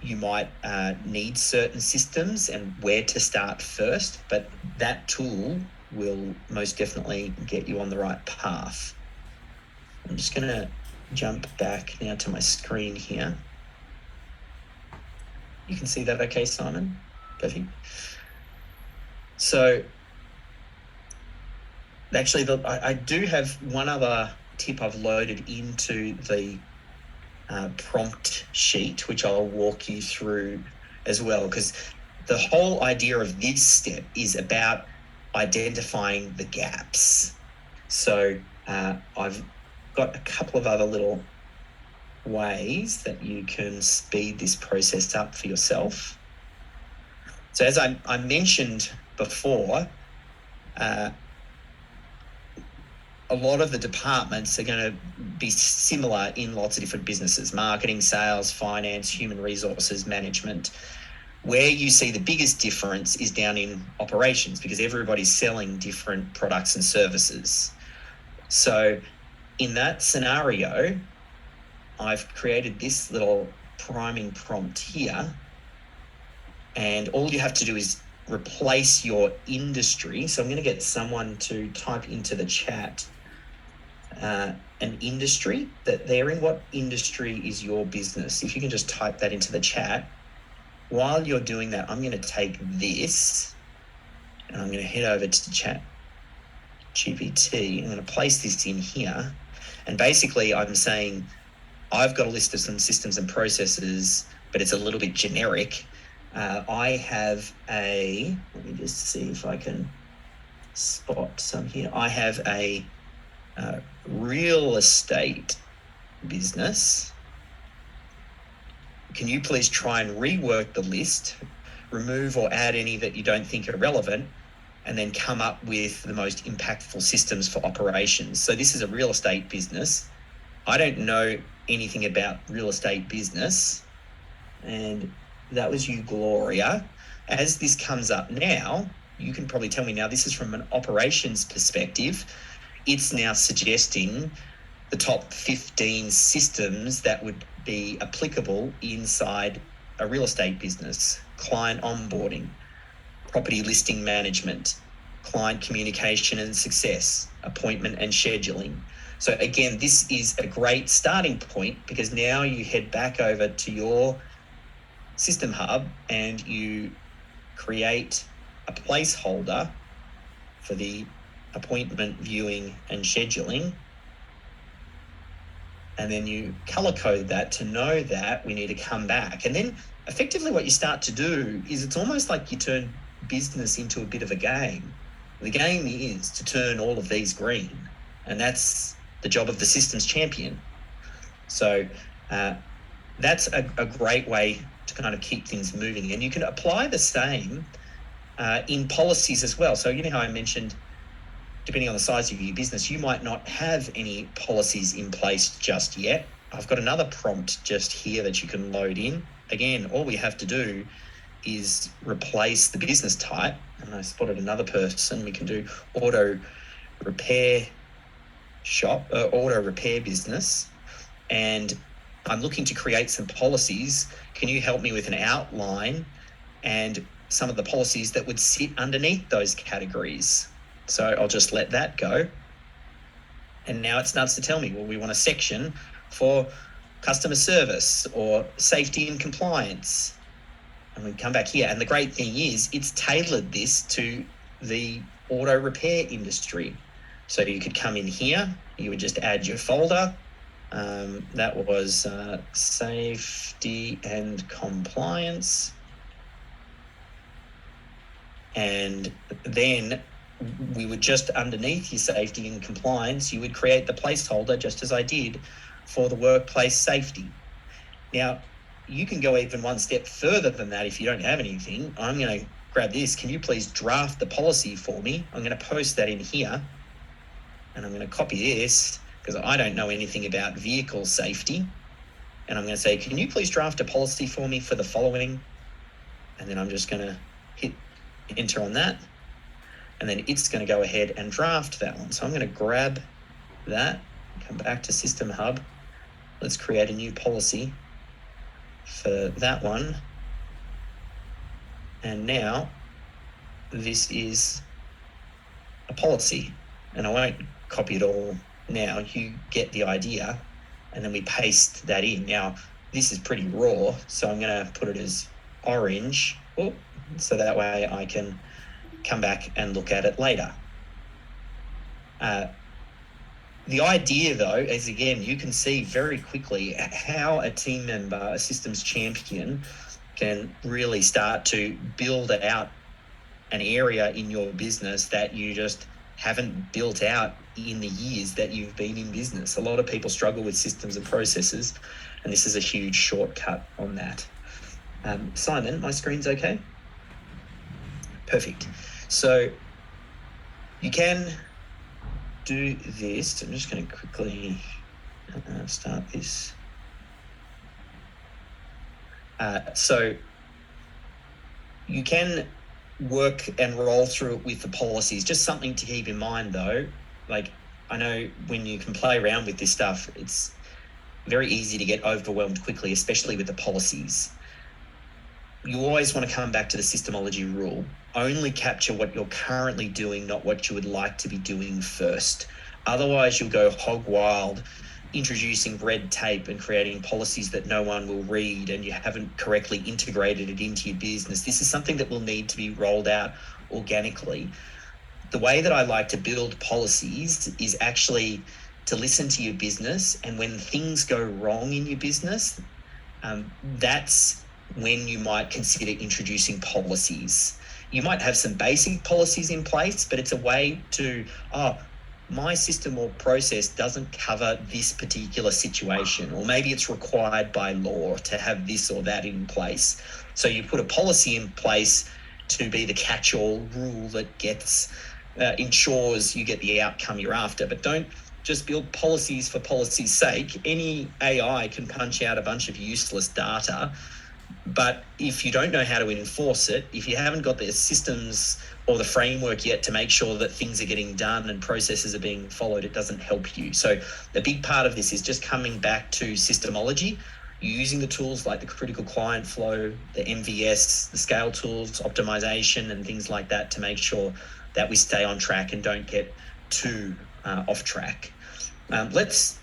you might need certain systems and where to start first. But that tool will most definitely get you on the right path. I'm just going to jump back now to my screen here. You can see that okay, Simon? Perfect. So actually, I do have one other tip I've loaded into the prompt sheet, which I'll walk you through as well, because the whole idea of this step is about identifying the gaps. So I've got a couple of other little ways that you can speed this process up for yourself. So as I mentioned before, a lot of the departments are going to be similar in lots of different businesses: marketing, sales, finance, human resources, management. Where you see the biggest difference is down in operations, because everybody's selling different products and services. So in that scenario, I've created this little priming prompt here, and all you have to do is replace your industry. So I'm going to get someone to type into the chat an industry that they're in. What industry is your business? If you can just type that into the chat. While you're doing that, I'm going to take this and I'm going to head over to chat GPT. I'm going to place this in here. And basically I'm saying, I've got a list of some systems and processes, but it's a little bit generic. I have let me just see if I can spot some here. I have a real estate business. Can you please try and rework the list, remove or add any that you don't think are relevant, and then come up with the most impactful systems for operations? So this is a real estate business. I don't know anything about real estate business. And that was you, Gloria. As this comes up now, you can probably tell me now, this is from an operations perspective. It's now suggesting the top 15 systems that would be applicable inside a real estate business: client onboarding, property listing management, client communication and success, appointment and scheduling. So again, this is a great starting point, because now you head back over to your System Hub and you create a placeholder for the appointment viewing and scheduling. And then you color code that to know that we need to come back. And then effectively what you start to do is, it's almost like you turn business into a bit of a game. The game is to turn all of these green, and that's the job of the systems champion. So that's a great way to kind of keep things moving. And you can apply the same in policies as well. So you know how I mentioned, depending on the size of your business, you might not have any policies in place just yet. I've got another prompt just here that you can load in. Again, all we have to do is replace the business type. And I spotted another person. We can do auto repair shop, auto repair business. And I'm looking to create some policies. Can you help me with an outline and some of the policies that would sit underneath those categories? So I'll just let that go. And now it starts to tell me, well, we want a section for customer service or safety and compliance. And we come back here. And the great thing is, it's tailored this to the auto repair industry. So you could come in here, you would just add your folder. That was safety and compliance. And then we would just underneath your safety and compliance, you would create the placeholder, just as I did, for the workplace safety. Now, you can go even one step further than that if you don't have anything. I'm going to grab this. Can you please draft the policy for me? I'm going to post that in here. And I'm going to copy this, because I don't know anything about vehicle safety. And I'm going to say, can you please draft a policy for me for the following? And then I'm just going to hit enter on that. And then it's going to go ahead and draft that one. So I'm going to grab that, come back to System Hub. Let's create a new policy for that one. And now this is a policy. And I won't copy it all now. You get the idea. And then we paste that in. Now, this is pretty raw, so I'm going to put it as orange. So that way I can come back and look at it later. The idea, though, is, again, you can see very quickly how a team member, a systems champion, can really start to build out an area in your business that you just haven't built out in the years that you've been in business. A lot of people struggle with systems and processes, and this is a huge shortcut on that. Simon, my screen's okay? Perfect. So you can do this. I'm just going to quickly start this. So you can work and roll through it with the policies. Just something to keep in mind though, like I know when you can play around with this stuff, it's very easy to get overwhelmed quickly, especially with the policies. You always want to come back to the systemology rule. Only capture what you're currently doing, not what you would like to be doing first. Otherwise you'll go hog wild, introducing red tape and creating policies that no one will read, and you haven't correctly integrated it into your business. This is something that will need to be rolled out organically. The way that I like to build policies is actually to listen to your business, and when things go wrong in your business, that's when you might consider introducing policies. You might have some basic policies in place, but it's a way to, my system or process doesn't cover this particular situation, or maybe it's required by law to have this or that in place. So you put a policy in place to be the catch-all rule that gets ensures you get the outcome you're after. But don't just build policies for policy's sake. Any AI can punch out a bunch of useless data, but if you don't know how to enforce it, if you haven't got the systems or the framework yet to make sure that things are getting done and processes are being followed, it doesn't help you. So a big part of this is just coming back to systemology, using the tools like the critical client flow, the MVS, the scale tools, optimization and things like that to make sure that we stay on track and don't get too off track. Let's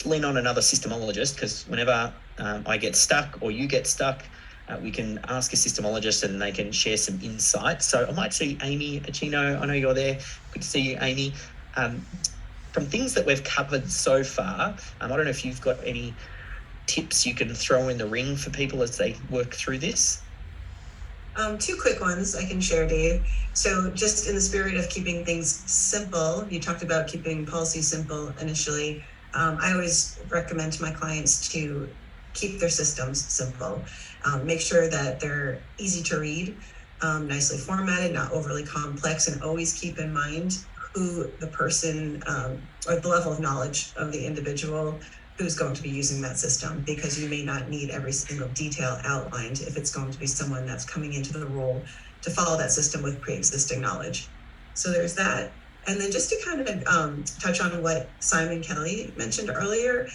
lean on another systemologist, because whenever I get stuck or you get stuck, we can ask a systemologist and they can share some insights. So I might see Amy Achino. I know you're there. Good to see you, Amy. From things that we've covered so far, I don't know if you've got any tips you can throw in the ring for people as they work through this. Two quick ones I can share, Dave. So just in the spirit of keeping things simple, you talked about keeping policy simple initially. I always recommend to my clients to keep their systems simple. Make sure that they're easy to read, nicely formatted, not overly complex, and always keep in mind who the person or the level of knowledge of the individual who's going to be using that system, because you may not need every single detail outlined if it's going to be someone that's coming into the role to follow that system with pre-existing knowledge. So there's that. And then just to kind of touch on what Simon Kelly mentioned earlier,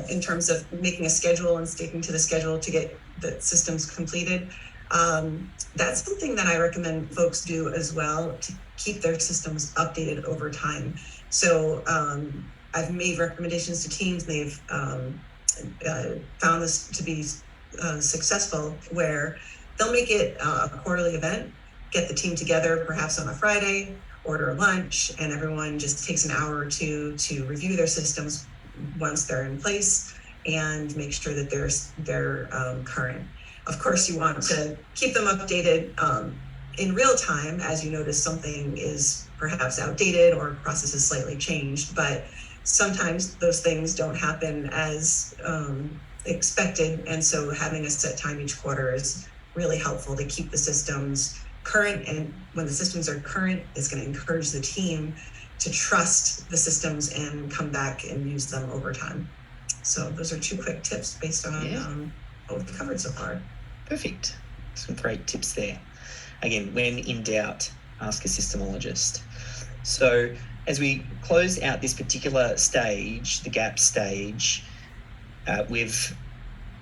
in terms of making a schedule and sticking to the schedule to get the systems completed, that's something that I recommend folks do as well, to keep their systems updated over time. So I've made recommendations to teams, they've found this to be successful, where they'll make it a quarterly event, get the team together perhaps on a Friday, order a lunch, and everyone just takes an hour or two to review their systems once they're in place and make sure that they're current. Of course, you want to keep them updated in real time as you notice something is perhaps outdated or process is slightly changed, but sometimes those things don't happen as expected, and so having a set time each quarter is really helpful to keep the systems current. And when the systems are current, it's going to encourage the team to trust the systems and come back and use them over time. So those are two quick tips based on what we've covered so far. Perfect. Some great tips there. Again, when in doubt, ask a systemologist. So as we close out this particular stage, the gap stage,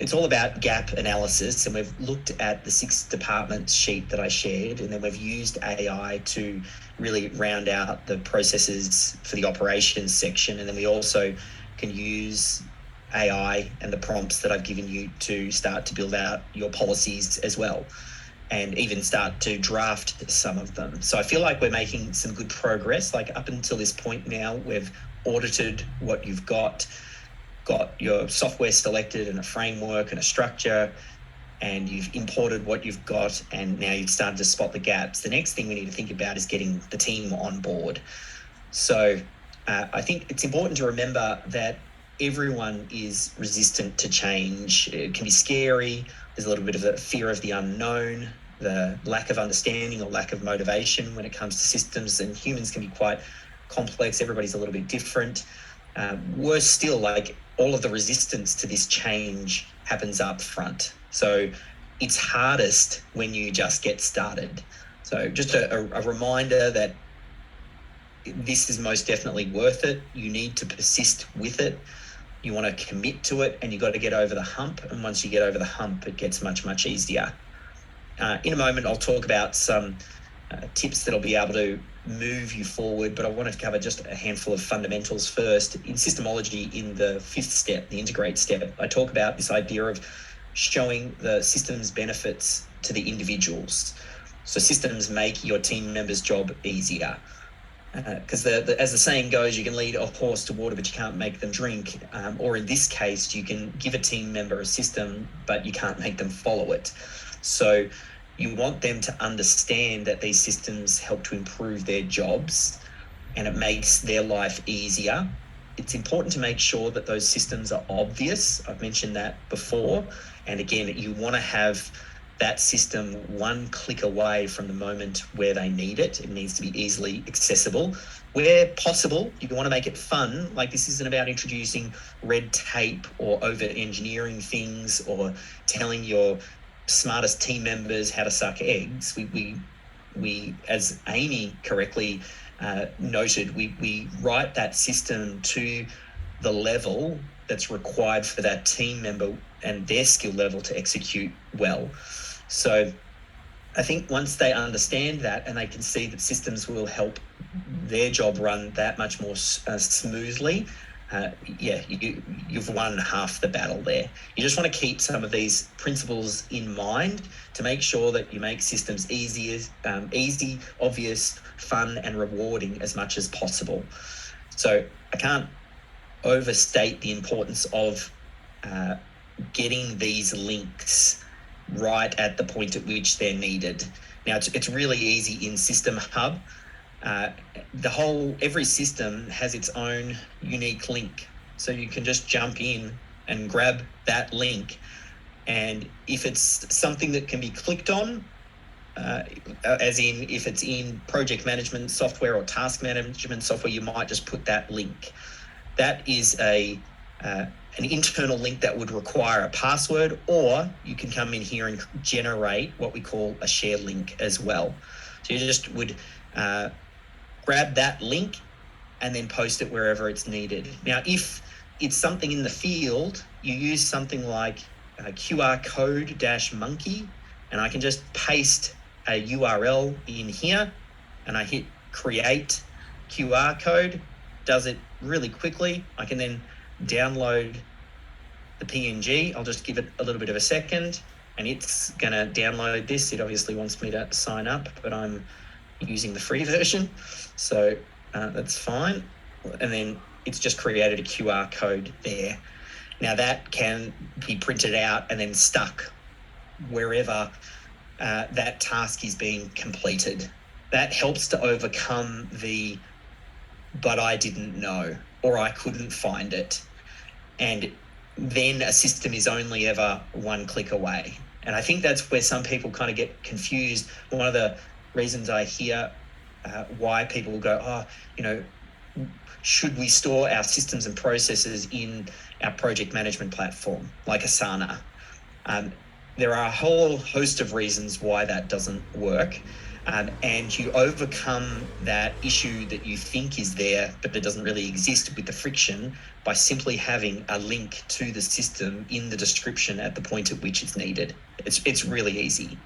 it's all about gap analysis, and we've looked at the 6 departments sheet that I shared, and then we've used AI to really round out the processes for the operations section, and then we also can use AI and the prompts that I've given you to start to build out your policies as well, and even start to draft some of them. So I feel like we're making some good progress. Like up until this point now, we've audited what you've got your software selected and a framework and a structure, and you've imported what you've got, and now you've started to spot the gaps. The next thing we need to think about is getting the team on board. So I think it's important to remember that everyone is resistant to change. It can be scary. There's a little bit of a fear of the unknown, the lack of understanding or lack of motivation when it comes to systems, and humans can be quite complex. Everybody's a little bit different. Worse still, like all of the resistance to this change happens up front. So it's hardest when you just get started. So just a reminder that this is most definitely worth it. You need to persist with it. You want to commit to it, and you got to get over the hump. And once you get over the hump, it gets much, much easier. In a moment, I'll talk about some tips that'll be able to move you forward, but I wanted to cover just a handful of fundamentals first. In systemology, in the 5th step, the integrate step, I talk about this idea of showing the system's benefits to the individuals. So systems make your team members' job easier. Because as the saying goes, you can lead a horse to water, but you can't make them drink. Or in this case, you can give a team member a system, but you can't make them follow it. So you want them to understand that these systems help to improve their jobs, and it makes their life easier. It's important to make sure that those systems are obvious. I've mentioned that before. And again, you want to have that system one click away from the moment where they need it. It needs to be easily accessible. Where possible, you want to make it fun. Like, this isn't about introducing red tape or over engineering things or telling your smartest team members how to suck eggs. We as Amy correctly noted, we write that system to the level that's required for that team member and their skill level to execute well. So I think once they understand that and they can see that systems will help their job run that much more smoothly, you've won half the battle there. You just want to keep some of these principles in mind to make sure that you make systems easy, obvious, fun, and rewarding as much as possible. So I can't overstate the importance of getting these links right at the point at which they're needed. Now, it's really easy in System Hub. Every system has its own unique link. So you can just jump in and grab that link. And if it's something that can be clicked on, as in if it's in project management software or task management software, you might just put that link. That is an internal link that would require a password, or you can come in here and generate what we call a share link as well. So you just would grab that link and then post it wherever it's needed. Now, if it's something in the field, you use something like QR code -monkey, and I can just paste a URL in here and I hit create QR code, does it really quickly. I can then download the PNG. I'll just give it a little bit of a second and it's going to download this. It obviously wants me to sign up, but I'm using the free version. So that's fine. And then it's just created a QR code there. Now that can be printed out and then stuck wherever that task is being completed. That helps to overcome the, but I didn't know, or I couldn't find it. And then a system is only ever one click away. And I think that's where some people kind of get confused. One of the reasons I hear why people go, should we store our systems and processes in our project management platform like Asana? There are a whole host of reasons why that doesn't work. And you overcome that issue that you think is there, but that doesn't really exist with the friction by simply having a link to the system in the description at the point at which it's needed. It's really easy.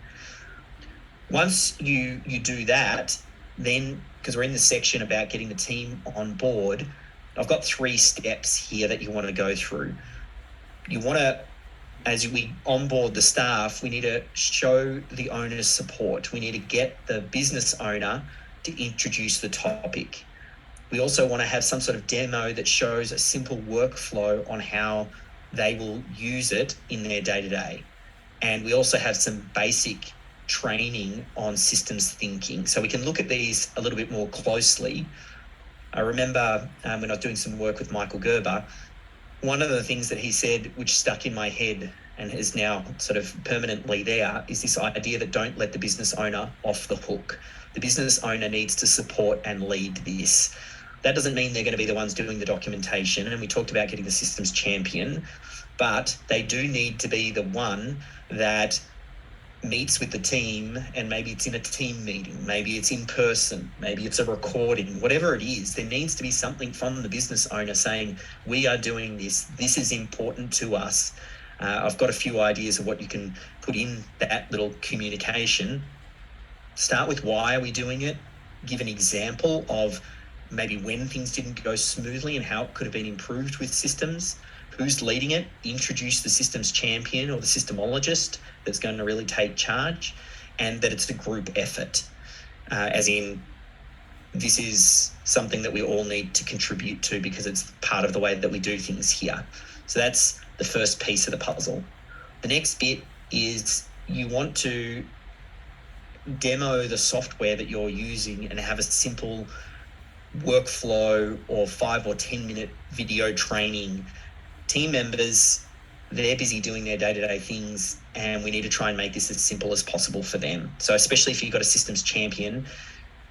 Once you do that, then, because we're in the section about getting the team on board, I've got 3 steps here that you want to go through. You want to, as we onboard the staff, we need to show the owner's support. We need to get the business owner to introduce the topic. We also want to have some sort of demo that shows a simple workflow on how they will use it in their day-to-day. And we also have some basic training on systems thinking. So we can look at these a little bit more closely. I remember when I was doing some work with Michael Gerber, one of the things that he said, which stuck in my head and is now sort of permanently there, is this idea that don't let the business owner off the hook. The business owner needs to support and lead this. That doesn't mean they're going to be the ones doing the documentation. And we talked about getting the systems champion, but they do need to be the one that meets with the team, and maybe it's in a team meeting, maybe it's in person, maybe it's a recording, whatever it is. There needs to be something from the business owner saying, we are doing this is important to us. I've got a few ideas of what you can put in that little communication. Start with why are we doing it, give an example of maybe when things didn't go smoothly and how it could have been improved with systems. Who's leading it? Introduce the systems champion or the systemologist that's going to really take charge, and that it's a group effort, as in this is something that we all need to contribute to because it's part of the way that we do things here. So that's the first piece of the puzzle. The next bit is you want to demo the software that you're using and have a simple workflow or 5 or 10 minute video training. Team members, they're busy doing their day-to-day things, and we need to try and make this as simple as possible for them. So especially if you've got a systems champion,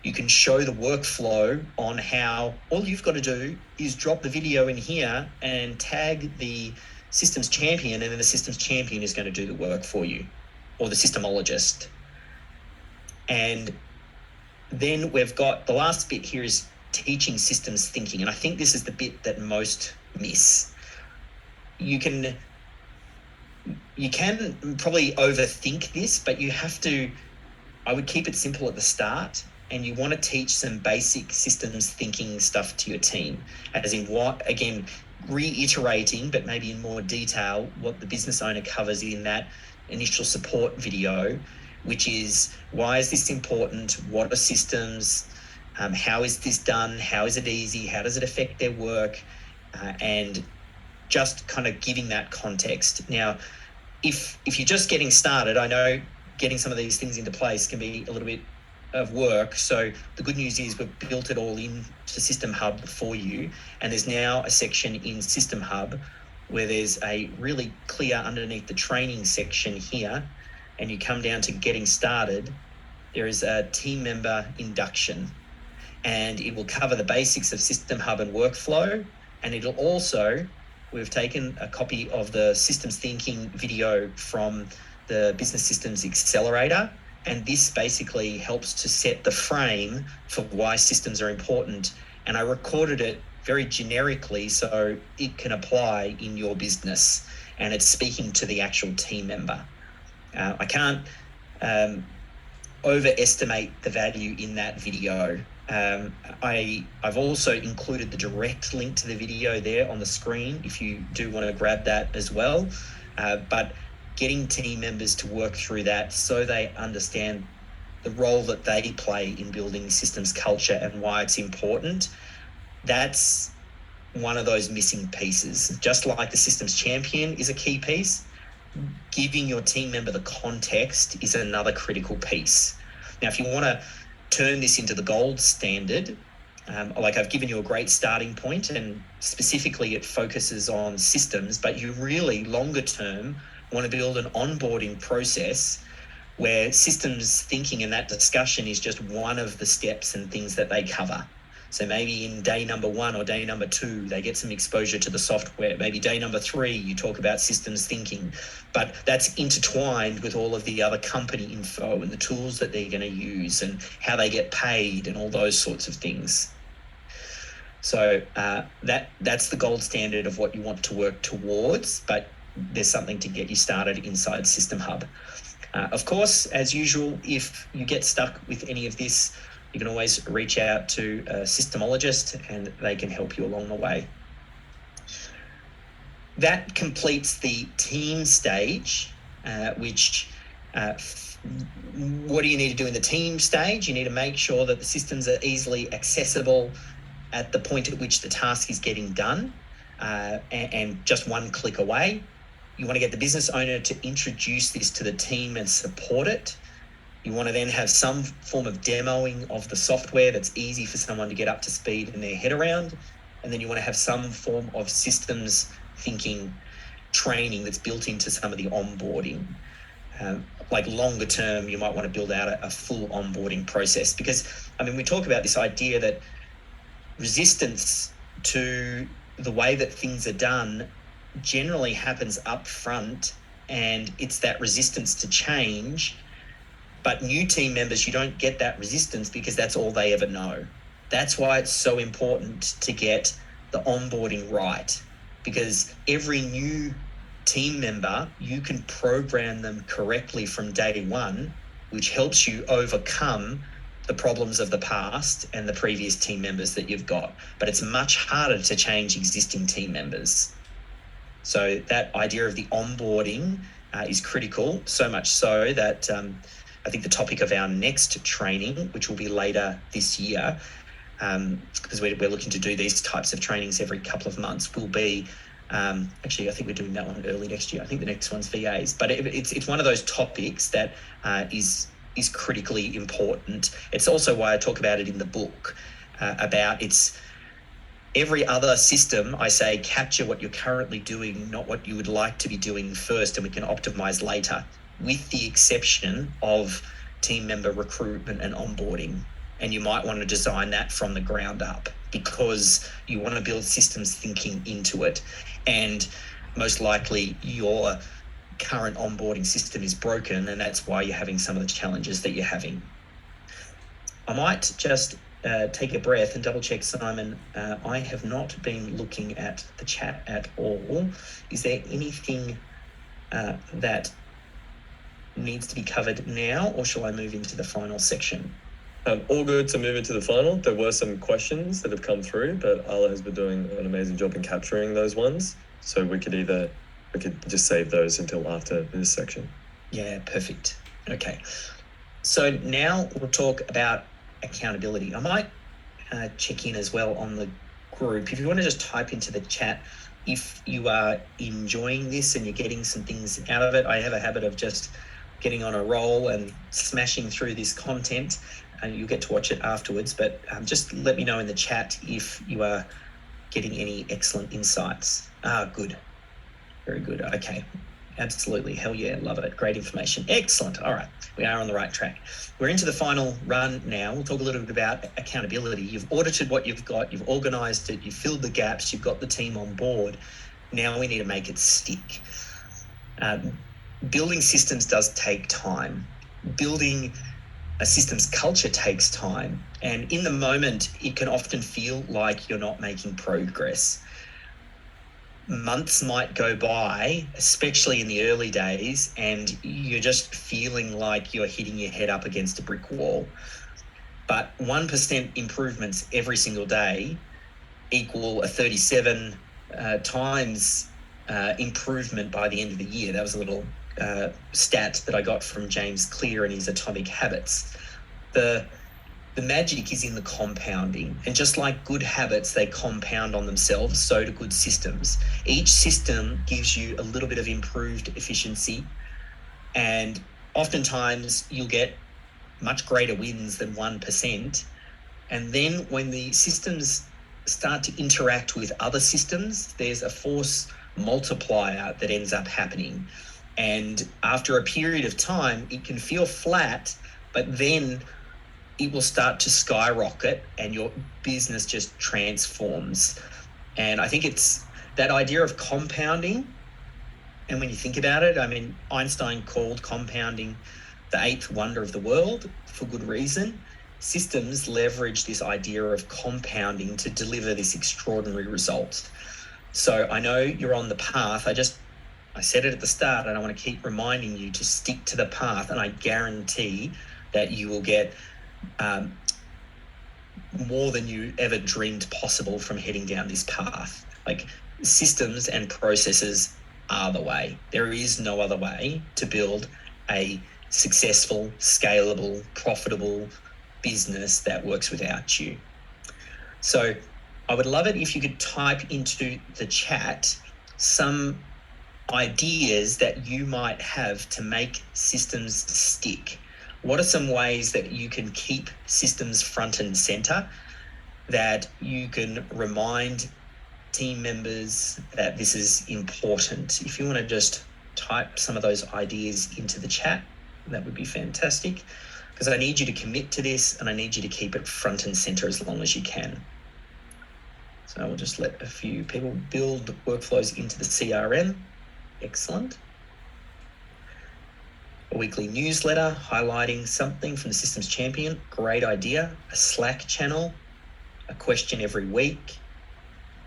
you can show the workflow on how all you've got to do is drop the video in here and tag the systems champion, and then the systems champion is going to do the work for you, or the systemologist. And then we've got the last bit here is teaching systems thinking. And I think this is the bit that most miss. You can probably overthink this, but you have to, I would keep it simple at the start, and you want to teach some basic systems thinking stuff to your team, as in what, again, reiterating, but maybe in more detail, what the business owner covers in that initial support video, which is why is this important? What are systems? How is this done? How is it easy? How does it affect their work? And just kind of giving that context. Now, if you're just getting started, I know getting some of these things into place can be a little bit of work. So the good news is we've built it all into System Hub for you. And there's now a section in System Hub where there's a really clear underneath the training section here, and you come down to getting started, there is a team member induction, and it will cover the basics of System Hub and workflow. And it'll also, we've taken a copy of the systems thinking video from the Business Systems Accelerator, and this basically helps to set the frame for why systems are important. And I recorded it very generically so it can apply in your business, and it's speaking to the actual team member. I can't overestimate the value in that video. I've also included the direct link to the video there on the screen if you do want to grab that as well. But getting team members to work through that so they understand the role that they play in building systems culture and why it's important, that's one of those missing pieces. Just like the systems champion is a key piece, giving your team member the context is another critical piece. Now, if you want to turn this into the gold standard, like I've given you a great starting point, and specifically it focuses on systems, but you really longer term want to build an onboarding process where systems thinking and that discussion is just one of the steps and things that they cover. So maybe in day number 1 or day number 2, they get some exposure to the software. Maybe day number 3, you talk about systems thinking, but that's intertwined with all of the other company info and the tools that they're going to use and how they get paid and all those sorts of things. So that's the gold standard of what you want to work towards, but there's something to get you started inside System Hub. Of course, as usual, if you get stuck with any of this, you can always reach out to a systemologist and they can help you along the way. That completes the team stage, which what do you need to do in the team stage? You need to make sure that the systems are easily accessible at the point at which the task is getting done, and just one click away. You want to get the business owner to introduce this to the team and support it. You want to then have some form of demoing of the software that's easy for someone to get up to speed in their head around. And then you want to have some form of systems thinking training that's built into some of the onboarding. Like longer term, you might want to build out a full onboarding process, because, I mean, we talk about this idea that resistance to the way that things are done generally happens up front, and it's that resistance to change. But new team members, you don't get that resistance because that's all they ever know. That's why it's so important to get the onboarding right, because every new team member, you can program them correctly from day one, which helps you overcome the problems of the past and the previous team members that you've got. But it's much harder to change existing team members. So that idea of the onboarding is critical, so much so that I think the topic of our next training, which will be later this year, because we're looking to do these types of trainings every couple of months, will be actually, I think we're doing that one early next year. I think the next one's VAs, but it's one of those topics that is critically important. It's also why I talk about it in the book, about it's every other system. I say capture what you're currently doing, not what you would like to be doing first, and we can optimize later, with the exception of team member recruitment and onboarding. And you might want to design that from the ground up, because you want to build systems thinking into it. And most likely your current onboarding system is broken, and that's why you're having some of the challenges that you're having. I might just take a breath and double check, Simon. I have not been looking at the chat at all. Is there anything that needs to be covered now, or shall I move into the final section? All good to move into the final. There were some questions that have come through, but Ala has been doing an amazing job in capturing those ones. So we could just save those until after this section. Yeah, perfect. Okay. So now we'll talk about accountability. I might check in as well on the group. If you want to just type into the chat if you are enjoying this and you're getting some things out of it. I have a habit of just getting on a roll and smashing through this content, and you'll get to watch it afterwards. But just let me know in the chat if you are getting any excellent insights. Good. Very good. Okay. Absolutely. Hell yeah. Love it. Great information. Excellent. All right. We are on the right track. We're into the final run now. We'll talk a little bit about accountability. You've audited what you've got. You've organized it. You've filled the gaps. You've got the team on board. Now we need to make it stick. Building systems does take time. Building a systems culture takes time. And in the moment, it can often feel like you're not making progress. Months might go by, especially in the early days, and you're just feeling like you're hitting your head up against a brick wall. But 1% improvements every single day equal a 37 times improvement by the end of the year. That was a little stat that I got from James Clear in his Atomic Habits. The magic is in the compounding, and just like good habits, they compound on themselves, so do good systems. Each system gives you a little bit of improved efficiency, and oftentimes you'll get much greater wins than 1%. And then when the systems start to interact with other systems, there's a force multiplier that ends up happening. And after a period of time, it can feel flat, but then it will start to skyrocket and your business just transforms. And I think it's that idea of compounding. And when you think about it, I mean, Einstein called compounding the eighth wonder of the world for good reason. Systems leverage this idea of compounding to deliver this extraordinary result. So I know you're on the path. I said it at the start, and I want to keep reminding you to stick to the path. And I guarantee that you will get more than you ever dreamed possible from heading down this path. Like, systems and processes are the way. There is no other way to build a successful, scalable, profitable business that works without you. So I would love it if you could type into the chat some ideas that you might have to make systems stick. What are some ways that you can keep systems front and center, that you can remind team members that this is important? If you want to just type some of those ideas into the chat, that would be fantastic, because I need you to commit to this and I need you to keep it front and center as long as you can. So I will just let a few people build workflows into the CRM. Excellent. A weekly newsletter highlighting something from the systems champion. Great idea. A Slack channel, a question every week,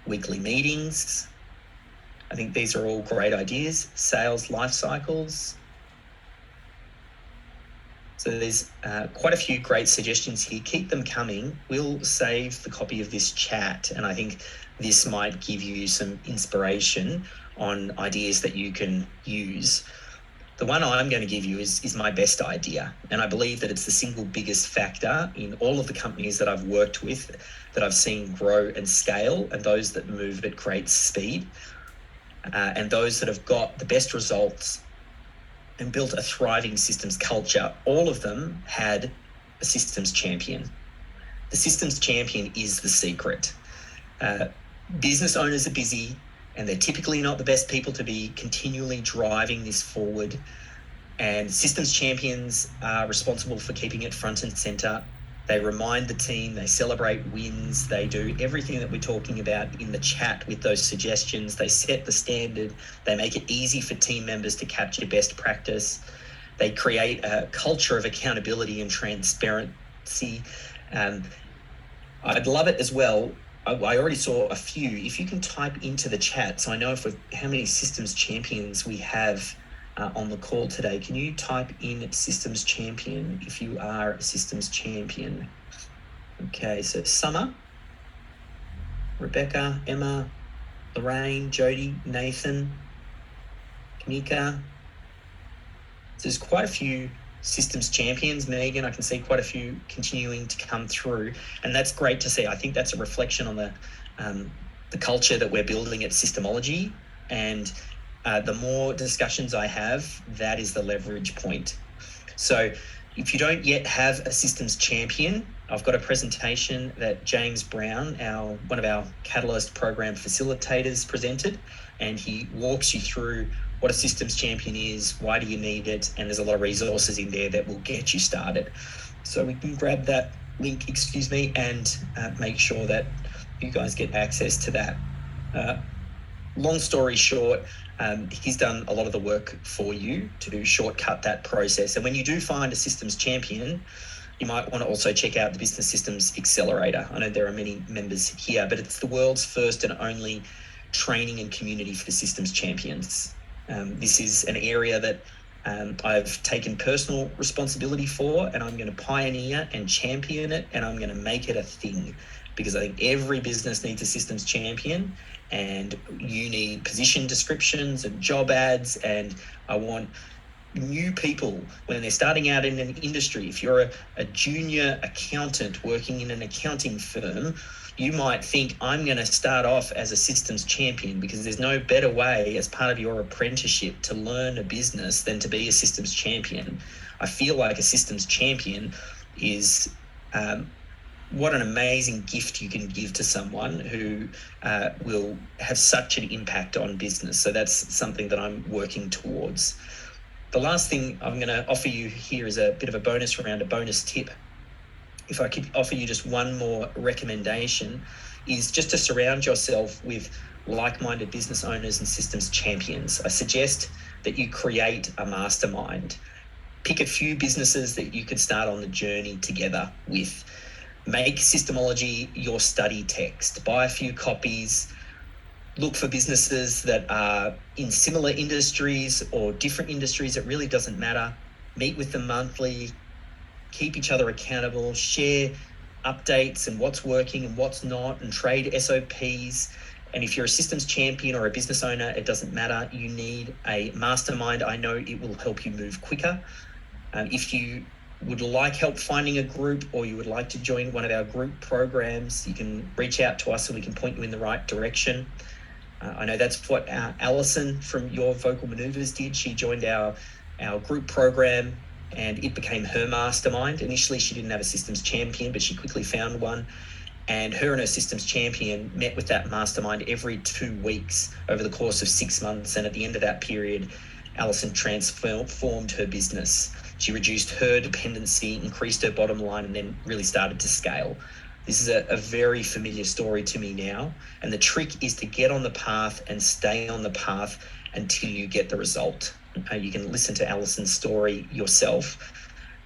weekly meetings. I think these are all great ideas. Sales life cycles. So there's quite a few great suggestions here. Keep them coming. We'll save the copy of this chat, and I think this might give you some inspiration on ideas that you can use. The one I'm going to give you is my best idea, and I believe that it's the single biggest factor in all of the companies that I've worked with that I've seen grow and scale, and those that move at great speed, and those that have got the best results and built a thriving systems culture. All of them had a systems champion. The systems champion is the secret. Business owners are busy, and they're typically not the best people to be continually driving this forward. And systems champions are responsible for keeping it front and center. They remind the team, they celebrate wins, they do everything that we're talking about in the chat with those suggestions. They set the standard, they make it easy for team members to capture best practice. They create a culture of accountability and transparency. I'd love it as well. I already saw a few. If you can type into the chat, so I know how many systems champions we have on the call today. Can you type in systems champion if you are a systems champion? Okay, so Summer, Rebecca, Emma, Lorraine, Jody, Nathan, Kanika. So there's quite a few systems champions. Megan, I can see quite a few continuing to come through, and that's great to see. I think that's a reflection on the culture that we're building at Systemology, and the more discussions I have, that is the leverage point. So if you don't yet have a systems champion, I've got a presentation that James Brown, one of our Catalyst program facilitators, presented, and he walks you through what a systems champion is, why do you need it, and there's a lot of resources in there that will get you started. So we can grab that link, and make sure that you guys get access to that. Long story short, he's done a lot of the work for you to shortcut that process. And when you do find a systems champion, you might want to also check out the Business Systems Accelerator. I know there are many members here, but it's the world's first and only training and community for systems champions. This is an area that I've taken personal responsibility for, and I'm going to pioneer and champion it, and I'm going to make it a thing, because I think every business needs a systems champion, and you need position descriptions and job ads, and I want new people when they're starting out in an industry. If you're a junior accountant working in an accounting firm, you might think, I'm going to start off as a systems champion, because there's no better way as part of your apprenticeship to learn a business than to be a systems champion. I feel like a systems champion is what an amazing gift you can give to someone who will have such an impact on business. So that's something that I'm working towards. The last thing I'm going to offer you here is a bit of a bonus round, a bonus tip. If I could offer you just one more recommendation, is just to surround yourself with like-minded business owners and systems champions. I suggest that you create a mastermind. Pick a few businesses that you could start on the journey together with. Make Systemology your study text. Buy a few copies. Look for businesses that are in similar industries or different industries. It really doesn't matter. Meet with them monthly. Keep each other accountable, share updates and what's working and what's not, and trade SOPs. And if you're a systems champion or a business owner, it doesn't matter. You need a mastermind. I know it will help you move quicker. If you would like help finding a group, or you would like to join one of our group programs, you can reach out to us and we can point you in the right direction. I know that's what Alison from Your Vocal Maneuvers did. She joined our group program and it became her mastermind. Initially, she didn't have a systems champion, but she quickly found one. And her and her systems champion met with that mastermind every 2 weeks over the course of 6 months. And at the end of that period, Alison transformed her business. She reduced her dependency, increased her bottom line, and then really started to scale. This is a very familiar story to me now. And the trick is to get on the path and stay on the path until you get the result. You can listen to Alison's story yourself.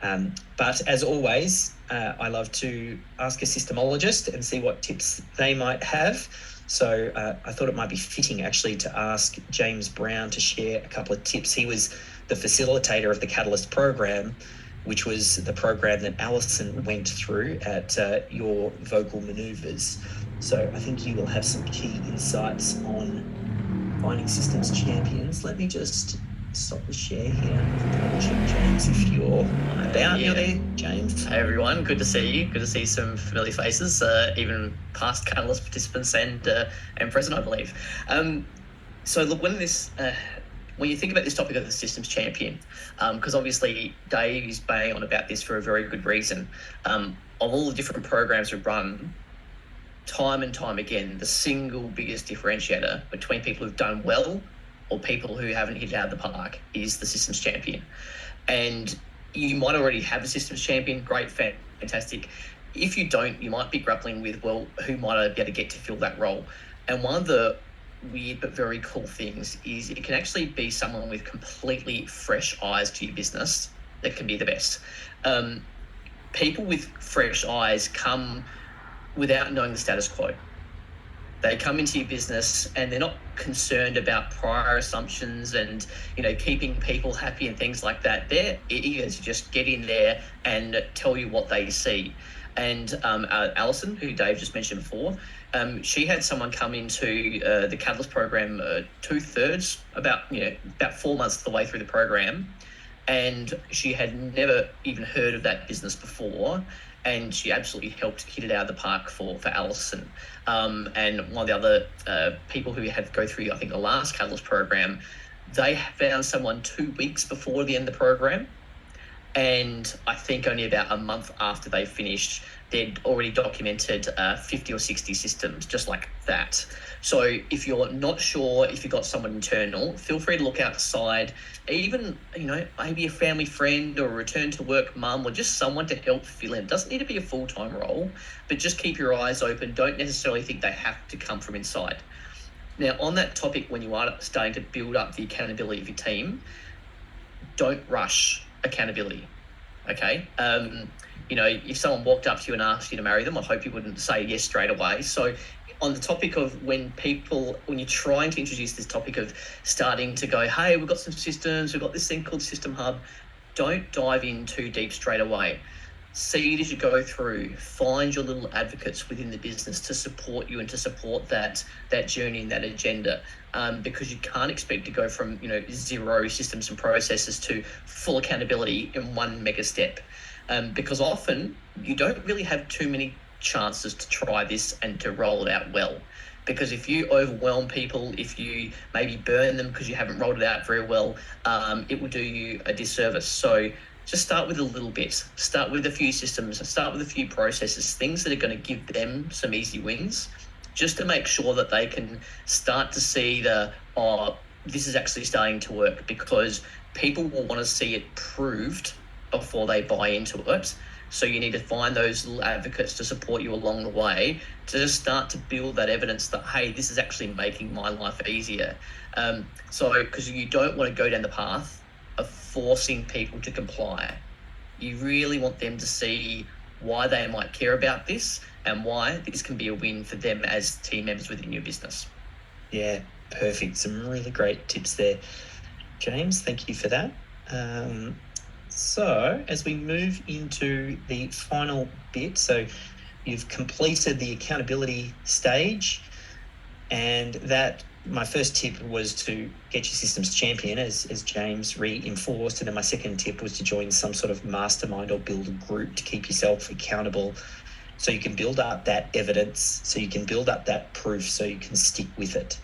But as always, I love to ask a systemologist and see what tips they might have. So I thought it might be fitting actually to ask James Brown to share a couple of tips. He was the facilitator of the Catalyst program, which was the program that Alison went through at Your Vocal Maneuvers. So I think you will have some key insights on finding systems champions. Let me just stop the share here. Check James if you're about. You're there, James. Hey everyone, good to see you. Good to see some familiar faces, even past Catalyst participants and present, I believe. So look, when you think about this topic of the systems champion, because obviously Dave is banging on about this for a very good reason. Of all the different programs we've run, time and time again, the single biggest differentiator between people who've done well or people who haven't hit it out of the park is the systems champion. And you might already have a systems champion, great, fantastic. If you don't, you might be grappling with, well, who might I be able to get to fill that role? And one of the weird but very cool things is it can actually be someone with completely fresh eyes to your business that can be the best. People with fresh eyes come without knowing the status quo. They come into your business and they're not concerned about prior assumptions and, keeping people happy and things like that. They're eager to just get in there and tell you what they see. And Alison, who Dave just mentioned before, she had someone come into the Catalyst program about 4 months of the way through the program, and she had never even heard of that business before, and she absolutely helped hit it out of the park for Alison. And one of the other people who had to go through, I think, the last Catalyst program, they found someone 2 weeks before the end of the program. And I think only about a month after they finished, they'd already documented 50 or 60 systems just like that. So if you're not sure if you've got someone internal, feel free to look outside, even, maybe a family friend or a return to work mum or just someone to help fill in. It doesn't need to be a full-time role, but just keep your eyes open. Don't necessarily think they have to come from inside. Now, on that topic, when you are starting to build up the accountability of your team, don't rush accountability. Okay. If someone walked up to you and asked you to marry them, I hope you wouldn't say yes straight away. So on the topic of when you're trying to introduce this topic of starting to go, hey, we've got some systems, we've got this thing called System Hub, don't dive in too deep straight away. See it as you go through, find your little advocates within the business to support you and to support that journey and that agenda, because you can't expect to go from zero systems and processes to full accountability in one mega step, because often you don't really have too many chances to try this and to roll it out well. Because if you overwhelm people, if you maybe burn them because you haven't rolled it out very well, it will do you a disservice. So just start with a little bit. Start with a few systems, start with a few processes, things that are going to give them some easy wins, just to make sure that they can start to see this is actually starting to work, because people will want to see it proved before they buy into it. So you need to find those little advocates to support you along the way to just start to build that evidence that, hey, this is actually making my life easier. Because you don't want to go down the path of forcing people to comply. You really want them to see why they might care about this and why this can be a win for them as team members within your business. Yeah, perfect. Some really great tips there, James. Thank you for that. So as we move into the final bit, so you've completed the accountability stage, and that my first tip was to get your systems champion, as James reinforced, and then my second tip was to join some sort of mastermind or build a group to keep yourself accountable, so you can build up that evidence, so you can build up that proof, so you can stick with it.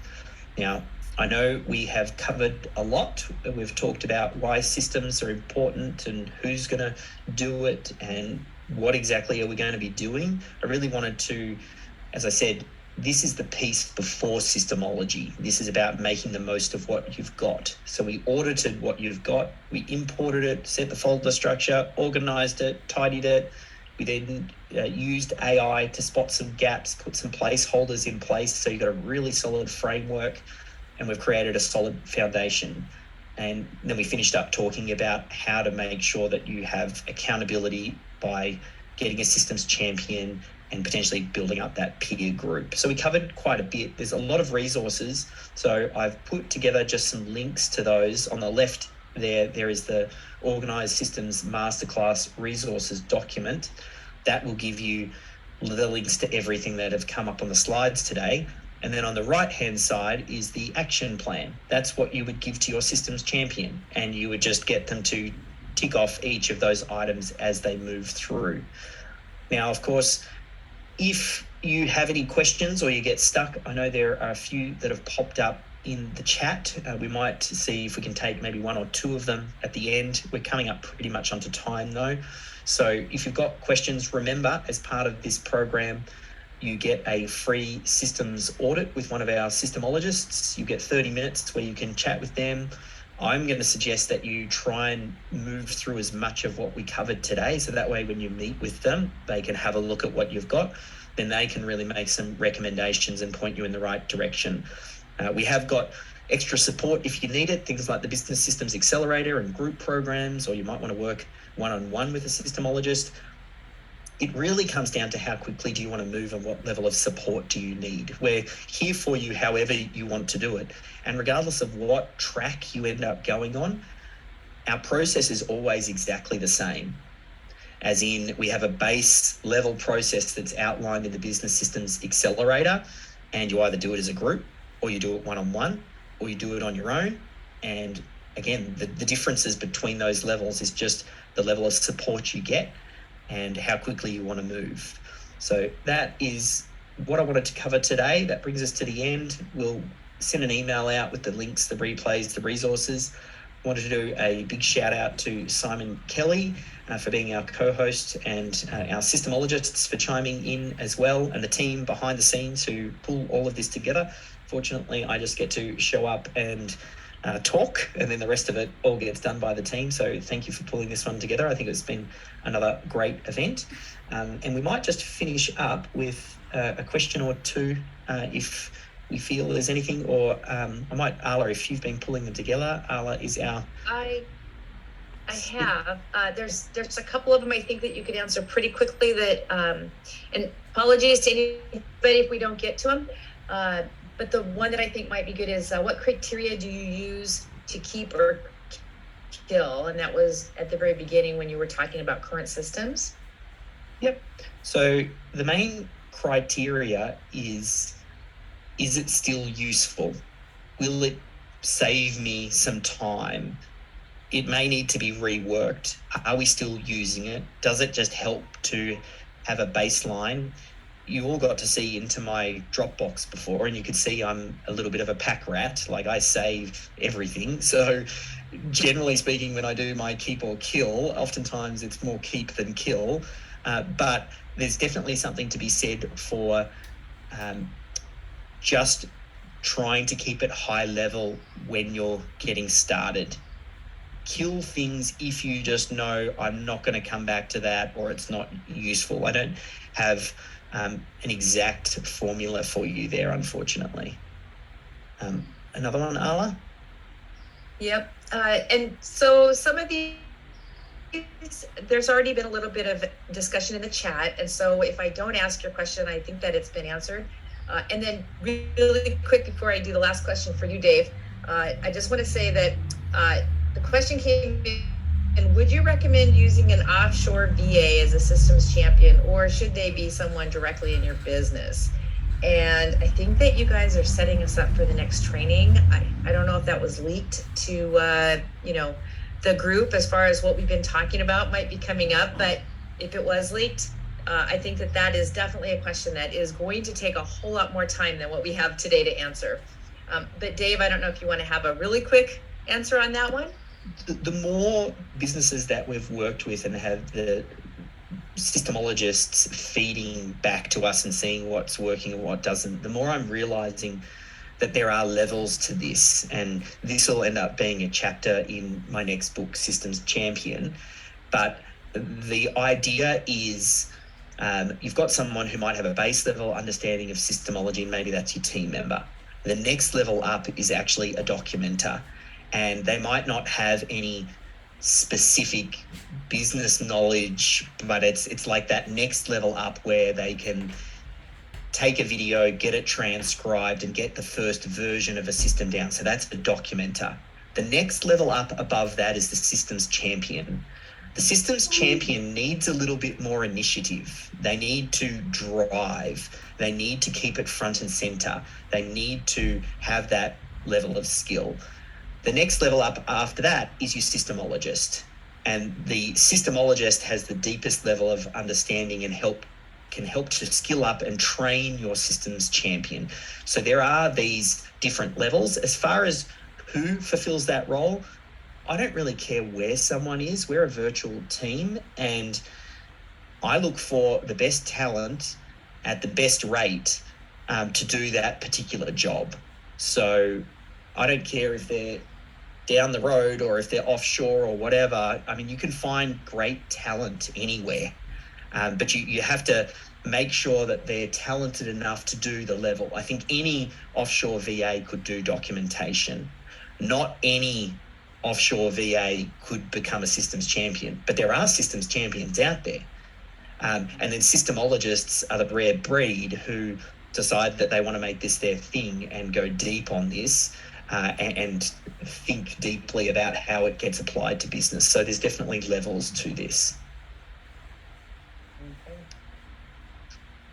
Now, I know we have covered a lot. We've talked about why systems are important and who's going to do it and what exactly are we going to be doing. I really wanted to, as I said, this is the piece before systemology. This is about making the most of what you've got. So we audited what you've got, we imported it, set the folder structure, organized it, tidied it. We then used AI to spot some gaps, put some placeholders in place. So you've got a really solid framework, and we've created a solid foundation. And then we finished up talking about how to make sure that you have accountability by getting a systems champion and potentially building up that peer group. So we covered quite a bit. There's a lot of resources. So I've put together just some links to those. On the left there is the Organised Systems Masterclass Resources document. That will give you the links to everything that have come up on the slides today. And then on the right-hand side is the action plan. That's what you would give to your systems champion, and you would just get them to tick off each of those items as they move through. Now, of course, if you have any questions or you get stuck, I know there are a few that have popped up in the chat. We might see if we can take maybe one or two of them at the end. We're coming up pretty much onto time though. So if you've got questions, remember, as part of this program, you get a free systems audit with one of our systemologists. You get 30 minutes where you can chat with them. I'm going to suggest that you try and move through as much of what we covered today. So that way, when you meet with them, they can have a look at what you've got. Then they can really make some recommendations and point you in the right direction. We have got extra support if you need it, things like the Business Systems Accelerator and group programs, or you might want to work one-on-one with a systemologist. It really comes down to how quickly do you want to move and what level of support do you need. We're here for you however you want to do it. And regardless of what track you end up going on, our process is always exactly the same. As in, we have a base level process that's outlined in the Business Systems Accelerator, and you either do it as a group, or you do it one-on-one, or you do it on your own. And again, the differences between those levels is just the level of support you get and how quickly you want to move. So that is what I wanted to cover today. That brings us to the end. We'll send an email out with the links, the replays, the resources. I wanted to do a big shout out to Simon Kelly for being our co-host, and our systemologists for chiming in as well, and the team behind the scenes who pull all of this together. Fortunately, I just get to show up and talk, and then the rest of it all gets done by the team. So thank you for pulling this one together. I think it's been another great event. And we might just finish up with a question or two if we feel there's anything, or I might, Arla, if you've been pulling them together. Arla is our... I have. There's a couple of them I think that you could answer pretty quickly that, and apologies to anybody if we don't get to them. But the one that I think might be good is what criteria do you use to keep or kill? And that was at the very beginning when you were talking about current systems. Yep. So the main criteria is it still useful? Will it save me some time? It may need to be reworked. Are we still using it? Does it just help to have a baseline? You all got to see into my Dropbox before, and you could see I'm a little bit of a pack rat. Like, I save everything. So generally speaking, when I do my keep or kill, oftentimes it's more keep than kill. But there's definitely something to be said for just trying to keep it high level when you're getting started. Kill things if you just know I'm not going to come back to that, or it's not useful. I don't have an exact formula for you there, unfortunately. Another one, Arla? Yep. And so some of these, there's already been a little bit of discussion in the chat. And so if I don't ask your question, I think that it's been answered. And then really quick before I do the last question for you, Dave, I just want to say that the question came in, and would you recommend using an offshore VA as a systems champion, or should they be someone directly in your business? And I think that you guys are setting us up for the next training. I don't know if that was leaked to, the group as far as what we've been talking about might be coming up, but if it was leaked, I think that is definitely a question that is going to take a whole lot more time than what we have today to answer. But Dave, I don't know if you want to have a really quick answer on that one. The more businesses that we've worked with and have the systemologists feeding back to us and seeing what's working and what doesn't, the more I'm realizing that there are levels to this, and this will end up being a chapter in my next book, Systems Champion. But the idea is you've got someone who might have a base level understanding of systemology, and maybe that's your team member. The next level up is actually a documenter, and they might not have any specific business knowledge, but it's like that next level up where they can take a video, get it transcribed, and get the first version of a system down. So that's a documenter. The next level up above that is the systems champion. The systems champion needs a little bit more initiative. They need to drive. They need to keep it front and center. They need to have that level of skill. The next level up after that is your systemologist. And the systemologist has the deepest level of understanding and can help to skill up and train your systems champion. So there are these different levels. As far as who fulfills that role, I don't really care where someone is. We're a virtual team, and I look for the best talent at the best rate to do that particular job. So I don't care if they're down the road or if they're offshore or whatever. I mean, you can find great talent anywhere, but you have to make sure that they're talented enough to do the level. I think any offshore VA could do documentation. Not any offshore VA could become a systems champion, but there are systems champions out there. And then systemologists are the rare breed who decide that they want to make this their thing and go deep on this and think deeply about how it gets applied to business. So there's definitely levels to this. Okay.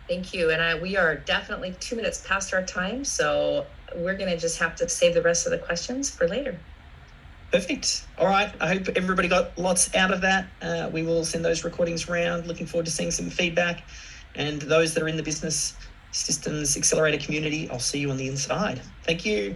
Thank you. And we are definitely 2 minutes past our time, so we're going to just have to save the rest of the questions for later. Perfect. All right. I hope everybody got lots out of that. We will send those recordings around. Looking forward to seeing some feedback. And those that are in the Business Systems Accelerator community, I'll see you on the inside. Thank you.